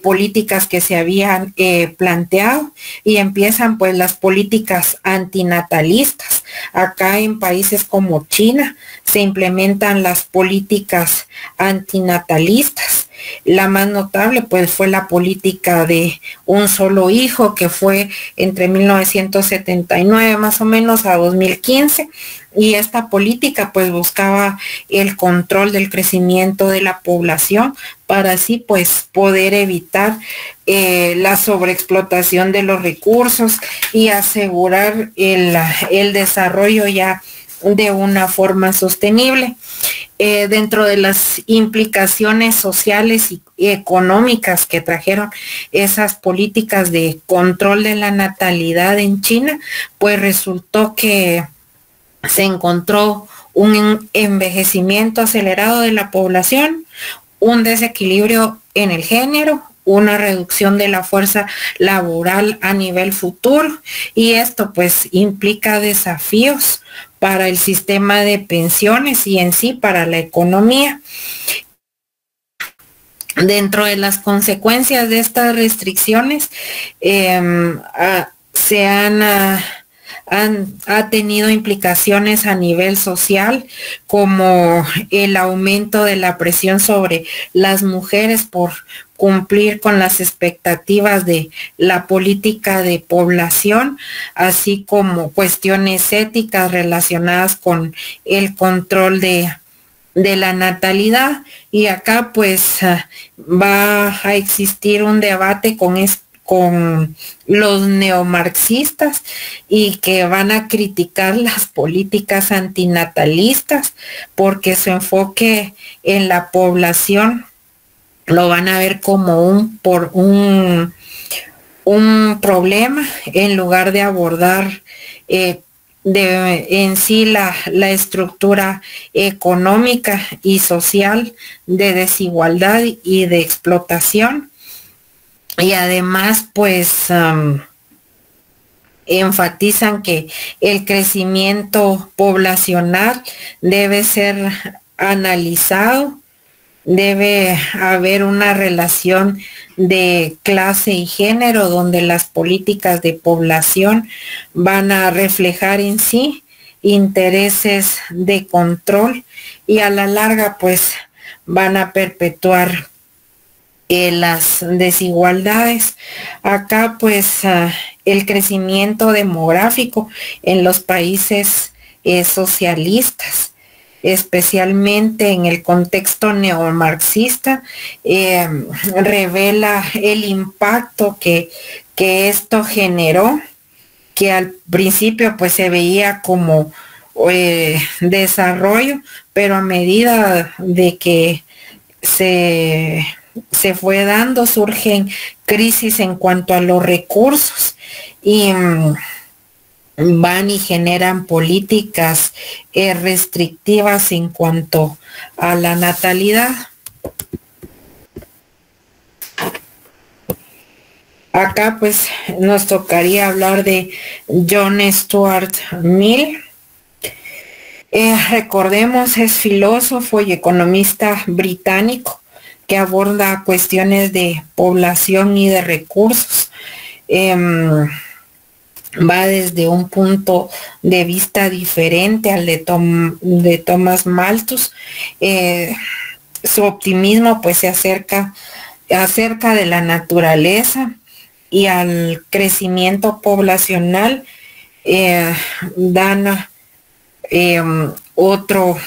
políticas que se habían planteado, y empiezan pues las políticas antinatalistas. Acá en países como China se implementan las políticas antinatalistas. La más notable pues fue la política de un solo hijo, que fue entre 1979 más o menos a 2015, y esta política pues buscaba el control del crecimiento de la población para así pues poder evitar la sobreexplotación de los recursos y asegurar el desarrollo ya de una forma sostenible. Dentro de las implicaciones sociales y económicas que trajeron esas políticas de control de la natalidad en China, pues resultó que se encontró un envejecimiento acelerado de la población, un desequilibrio en el género, una reducción de la fuerza laboral a nivel futuro, y esto pues implica desafíos para el sistema de pensiones y en sí para la economía. Dentro de las consecuencias de estas restricciones se han ha tenido implicaciones a nivel social, como el aumento de la presión sobre las mujeres por cumplir con las expectativas de la política de población, así como cuestiones éticas relacionadas con el control de la natalidad. Y acá pues va a existir un debate con los neomarxistas, y que van a criticar las políticas antinatalistas porque su enfoque en la población lo van a ver como un problema, en lugar de abordar en sí la estructura económica y social de desigualdad y de explotación. Y además pues enfatizan que el crecimiento poblacional debe ser analizado, debe haber una relación de clase y género, donde las políticas de población van a reflejar en sí intereses de control, y a la larga pues van a perpetuar las desigualdades. Acá pues el crecimiento demográfico en los países socialistas, especialmente en el contexto neomarxista, revela el impacto que esto generó, que al principio pues se veía como desarrollo, pero a medida de que se fue dando, surgen crisis en cuanto a los recursos, y van y generan políticas restrictivas en cuanto a la natalidad. Acá pues nos tocaría hablar de John Stuart Mill. Recordemos, es filósofo y economista británico que aborda cuestiones de población y de recursos. Va desde un punto de vista diferente al de Thomas Malthus. Su optimismo pues se acerca de la naturaleza y al crecimiento poblacional. Dan otro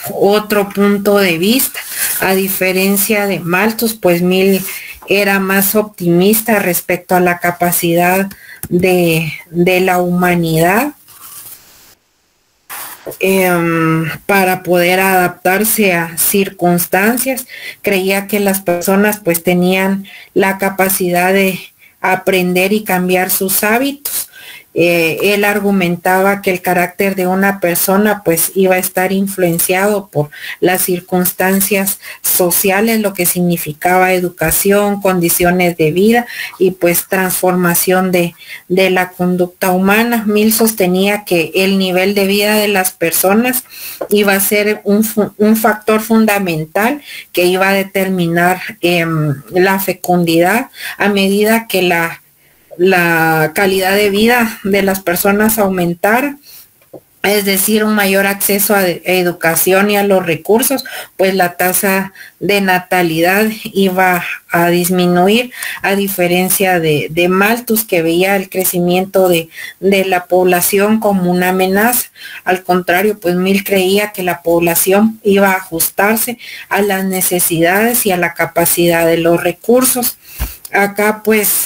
punto de vista. A diferencia de Malthus, pues Mill era más optimista respecto a la capacidad de la humanidad para poder adaptarse a circunstancias. Creía que las personas pues tenían la capacidad de aprender y cambiar sus hábitos. Él argumentaba que el carácter de una persona pues iba a estar influenciado por las circunstancias sociales, lo que significaba educación, condiciones de vida y pues transformación de la conducta humana. Mill sostenía que el nivel de vida de las personas iba a ser un factor fundamental que iba a determinar la fecundidad, a medida que la calidad de vida de las personas aumentara, es decir, un mayor acceso a educación y a los recursos, pues la tasa de natalidad iba a disminuir, a diferencia de Malthus, que veía el crecimiento de la población como una amenaza. Al contrario, pues Mill creía que la población iba a ajustarse a las necesidades y a la capacidad de los recursos. Acá pues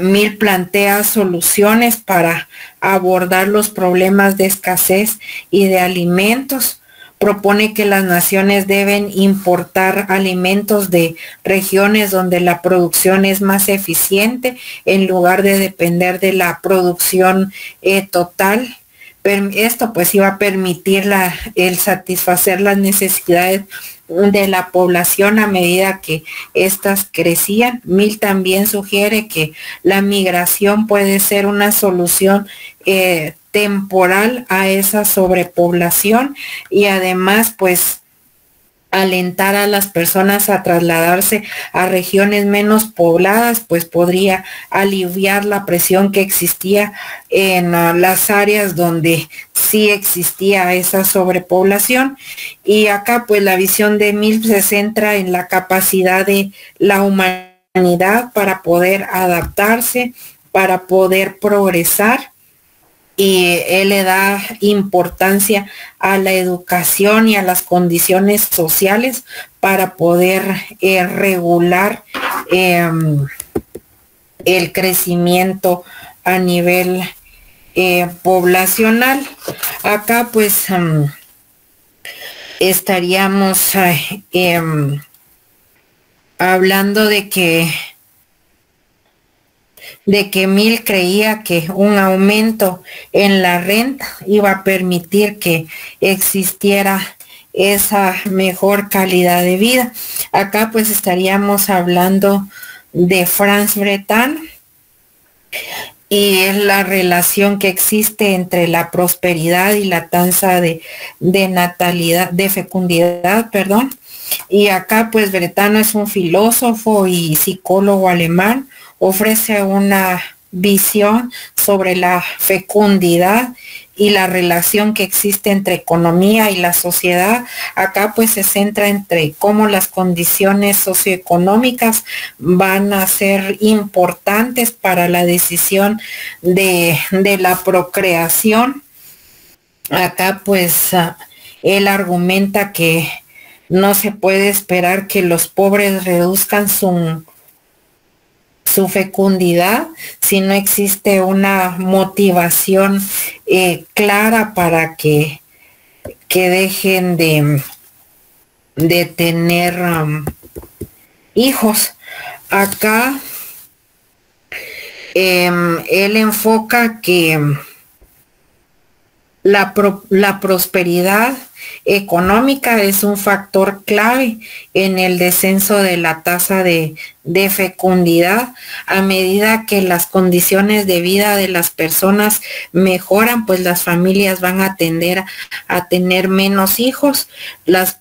Mill plantea soluciones para abordar los problemas de escasez y de alimentos. Propone que las naciones deben importar alimentos de regiones donde la producción es más eficiente, en lugar de depender de la producción total. Esto pues iba a permitir el satisfacer las necesidades de la población a medida que éstas crecían. Mill también sugiere que la migración puede ser una solución temporal a esa sobrepoblación, y además pues alentar a las personas a trasladarse a regiones menos pobladas, pues podría aliviar la presión que existía en las áreas donde sí existía esa sobrepoblación. Y acá pues la visión de Mill se centra en la capacidad de la humanidad para poder adaptarse, para poder progresar, y él le da importancia a la educación y a las condiciones sociales para poder regular el crecimiento a nivel poblacional. Acá pues estaríamos hablando de que Mill creía que un aumento en la renta iba a permitir que existiera esa mejor calidad de vida. Acá pues estaríamos hablando de Franz Breton y es la relación que existe entre la prosperidad y la tasa de natalidad, de fecundidad, perdón. Y acá pues Breton es un filósofo y psicólogo alemán. Ofrece una visión sobre la fecundidad y la relación que existe entre economía y la sociedad. Acá pues se centra entre cómo las condiciones socioeconómicas van a ser importantes para la decisión de la procreación. Acá pues él argumenta que no se puede esperar que los pobres reduzcan su fecundidad si no existe una motivación clara para que dejen de tener hijos. Acá él enfoca que la prosperidad económica es un factor clave en el descenso de la tasa de fecundidad. A medida que las condiciones de vida de las personas mejoran, pues las familias van a tender a tener menos hijos. La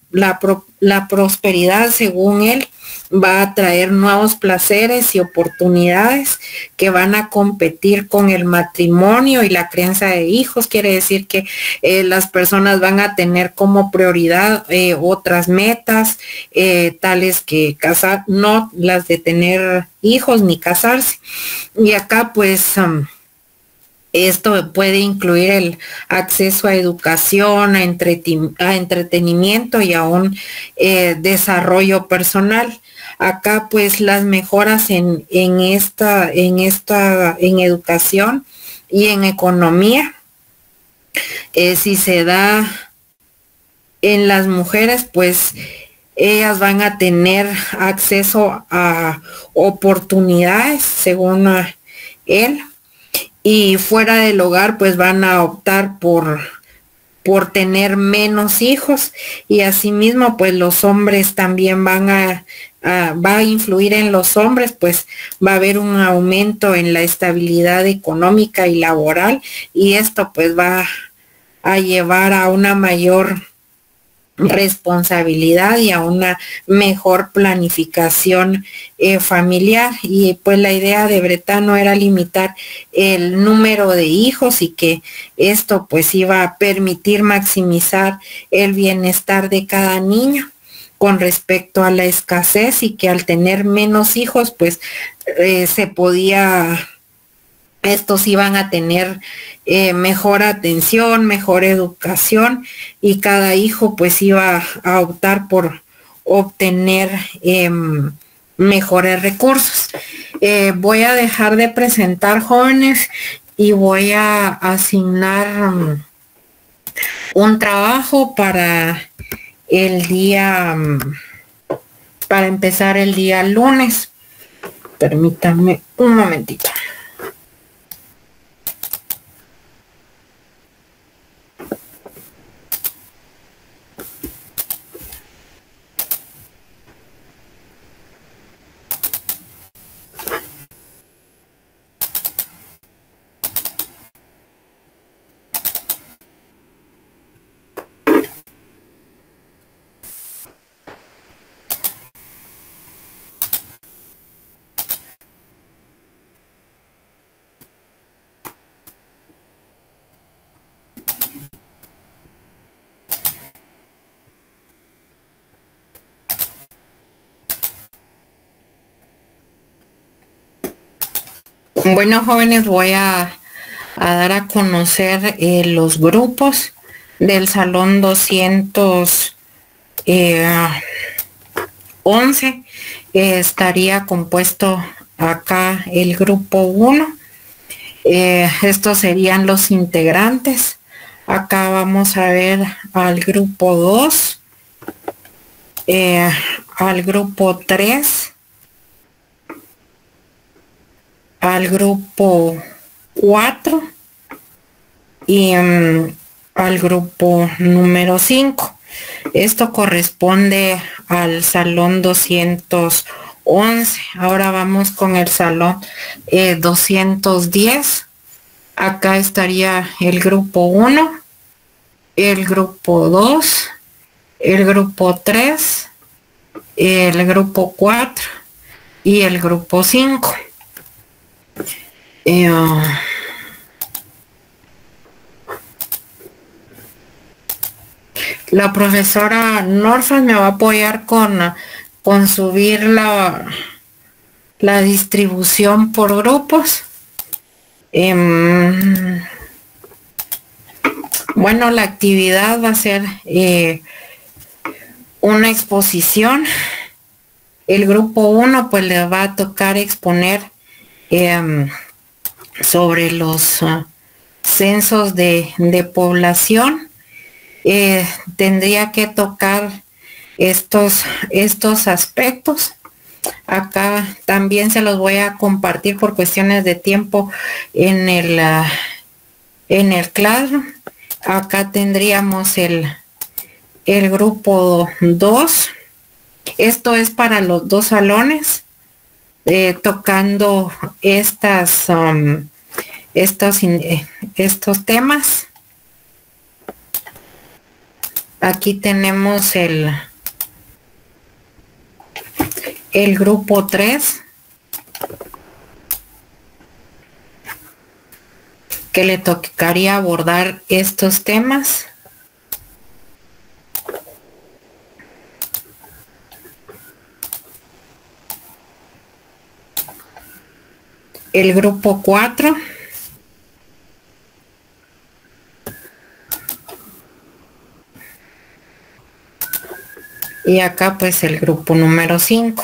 prosperidad, según él, va a traer nuevos placeres y oportunidades que van a competir con el matrimonio y la crianza de hijos. Quiere decir que las personas van a tener como prioridad otras metas, tales que casar, no las de tener hijos ni casarse. Y acá pues esto puede incluir el acceso a educación, a entretenimiento y a un desarrollo personal. Acá pues las mejoras en educación y en economía, si se da en las mujeres, pues ellas van a tener acceso a oportunidades, según él, y fuera del hogar pues van a optar por tener menos hijos, y asimismo pues los hombres también va a influir en los hombres, pues va a haber un aumento en la estabilidad económica y laboral, y esto pues va a llevar a una mayor responsabilidad y a una mejor planificación familiar. Y pues la idea de Breton no era limitar el número de hijos, y que esto pues iba a permitir maximizar el bienestar de cada niño con respecto a la escasez, y que al tener menos hijos pues estos iban a tener mejor atención, mejor educación, y cada hijo pues iba a optar por obtener mejores recursos. Voy a dejar de presentar, jóvenes, y voy a asignar un trabajo para el día, para empezar el día lunes. Permítanme un momentito. Bueno, jóvenes, voy a dar a conocer los grupos del salón 211. Estaría compuesto acá el grupo 1. Estos serían los integrantes. Acá vamos a ver al grupo 2, al grupo 3, al grupo 4 y al grupo número 5. Esto corresponde al salón 211. Ahora vamos con el salón 210. Acá estaría el grupo 1, el grupo 2, el grupo 3, el grupo 4 y el grupo 5. La profesora Norfa me va a apoyar con subir la distribución por grupos. Bueno, la actividad va a ser una exposición. El grupo 1 pues le va a tocar exponer sobre los censos de población. Tendría que tocar estos aspectos. Acá también se los voy a compartir por cuestiones de tiempo en el Classroom. Acá tendríamos el grupo 2. Esto es para los dos salones, tocando estos temas. Aquí tenemos el grupo 3, que le tocaría abordar estos temas. El grupo 4. Y acá pues el grupo número 5.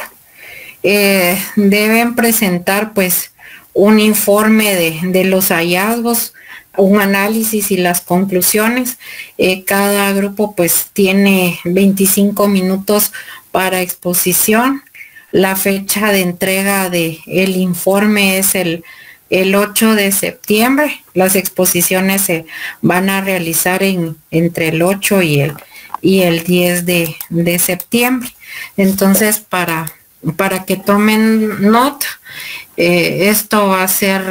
Deben presentar pues un informe de los hallazgos, un análisis y las conclusiones. Cada grupo pues tiene 25 minutos para exposición. La fecha de entrega del informe es el 8 de septiembre. Las exposiciones se van a realizar entre el 8 y el 10 de septiembre. Entonces, para que tomen nota, esto va a ser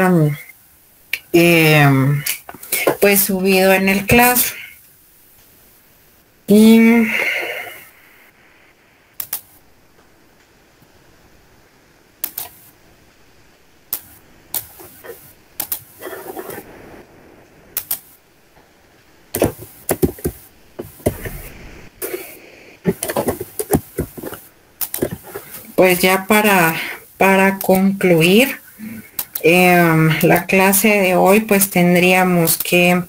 pues subido en el Classroom. Y pues ya para concluir la clase de hoy, pues tendríamos que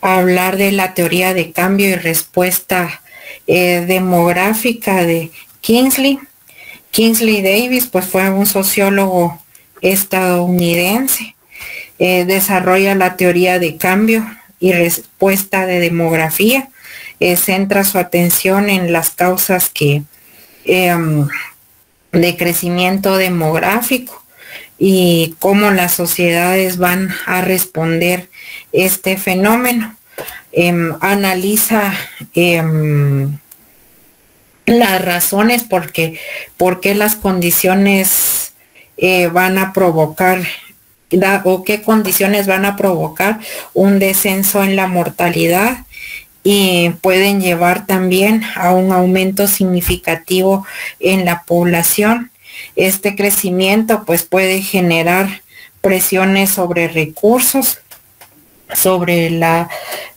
hablar de la teoría de cambio y respuesta demográfica de Kingsley. Kingsley Davis pues fue un sociólogo estadounidense. Desarrolla la teoría de cambio y respuesta de demografía. Centra su atención en las causas de crecimiento demográfico y cómo las sociedades van a responder este fenómeno. Analiza las razones por qué las condiciones van a provocar o qué condiciones van a provocar un descenso en la mortalidad y pueden llevar también a un aumento significativo en la población. Este crecimiento pues puede generar presiones sobre recursos, sobre la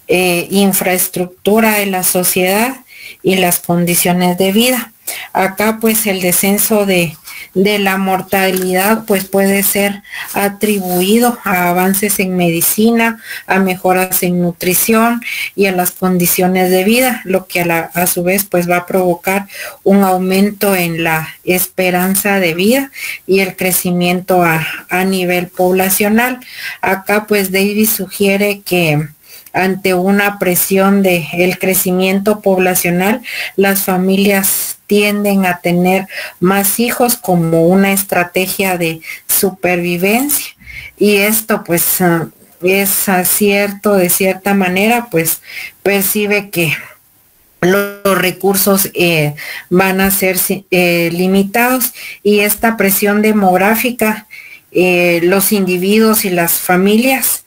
infraestructura de la sociedad y las condiciones de vida. Acá pues el descenso de de la mortalidad pues puede ser atribuido a avances en medicina, a mejoras en nutrición y a las condiciones de vida, lo que a su vez pues va a provocar un aumento en la esperanza de vida y el crecimiento a nivel poblacional. Acá pues Davis sugiere que ante una presión del crecimiento poblacional, las familias tienden a tener más hijos como una estrategia de supervivencia, y esto pues es cierto, de cierta manera pues percibe que los recursos van a ser limitados, y esta presión demográfica, los individuos y las familias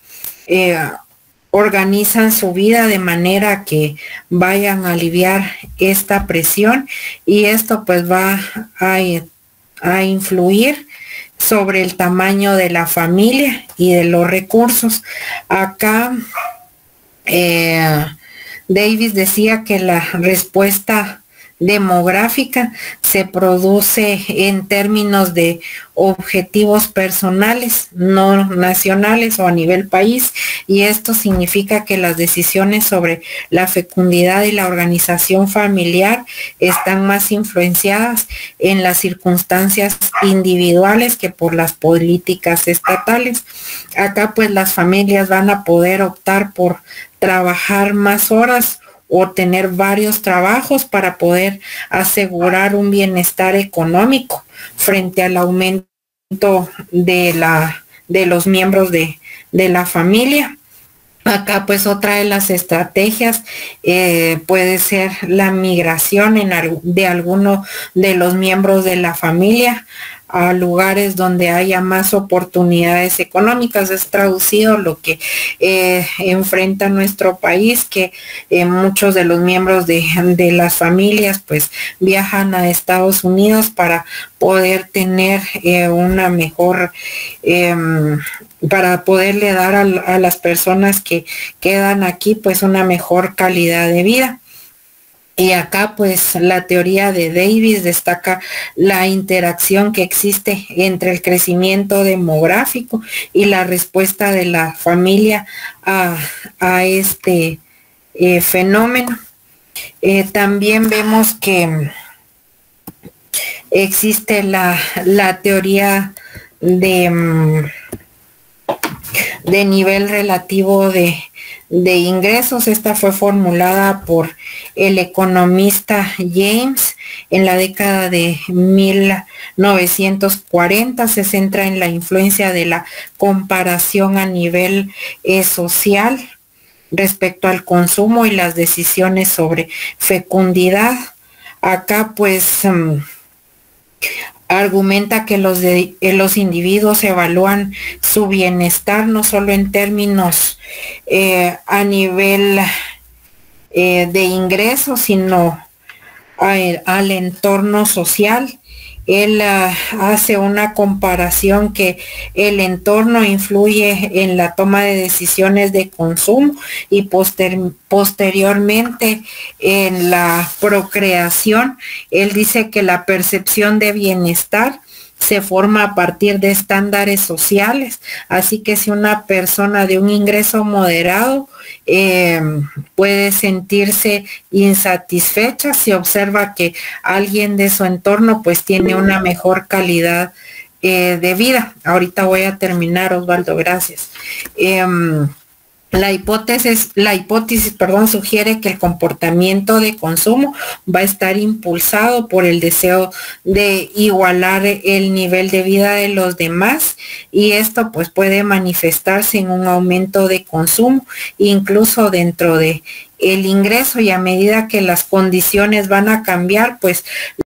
organizan su vida de manera que vayan a aliviar esta presión, y esto pues va a influir sobre el tamaño de la familia y de los recursos. Acá Davis decía que la respuesta demográfica se produce en términos de objetivos personales, no nacionales o a nivel país, y esto significa que las decisiones sobre la fecundidad y la organización familiar están más influenciadas en las circunstancias individuales que por las políticas estatales. Acá pues las familias van a poder optar por trabajar más horas o tener varios trabajos para poder asegurar un bienestar económico frente al aumento de los miembros de la familia. Acá pues otra de las estrategias puede ser la migración de alguno de los miembros de la familia a lugares donde haya más oportunidades económicas. Es traducido lo que enfrenta nuestro país, que muchos de los miembros de las familias pues viajan a Estados Unidos para poder tener una mejor, para poderle dar a las personas que quedan aquí pues una mejor calidad de vida. Y acá pues la teoría de Davis destaca la interacción que existe entre el crecimiento demográfico y la respuesta de la familia a este fenómeno. También vemos que existe la teoría de nivel relativo de ingresos. Esta fue formulada por el economista James en la década de 1940. Se centra en la influencia de la comparación a nivel social respecto al consumo y las decisiones sobre fecundidad. Acá pues argumenta que los individuos evalúan su bienestar no solo en términos a nivel de ingresos, sino al entorno social. Él hace una comparación que el entorno influye en la toma de decisiones de consumo y posteriormente en la procreación. Él dice que la percepción de bienestar se forma a partir de estándares sociales, así que si una persona de un ingreso moderado puede sentirse insatisfecha, si observa que alguien de su entorno pues tiene una mejor calidad de vida. Ahorita voy a terminar, Osvaldo, gracias. La hipótesis, sugiere que el comportamiento de consumo va a estar impulsado por el deseo de igualar el nivel de vida de los demás, y esto pues puede manifestarse en un aumento de consumo, incluso dentro de el ingreso, y a medida que las condiciones van a cambiar, pues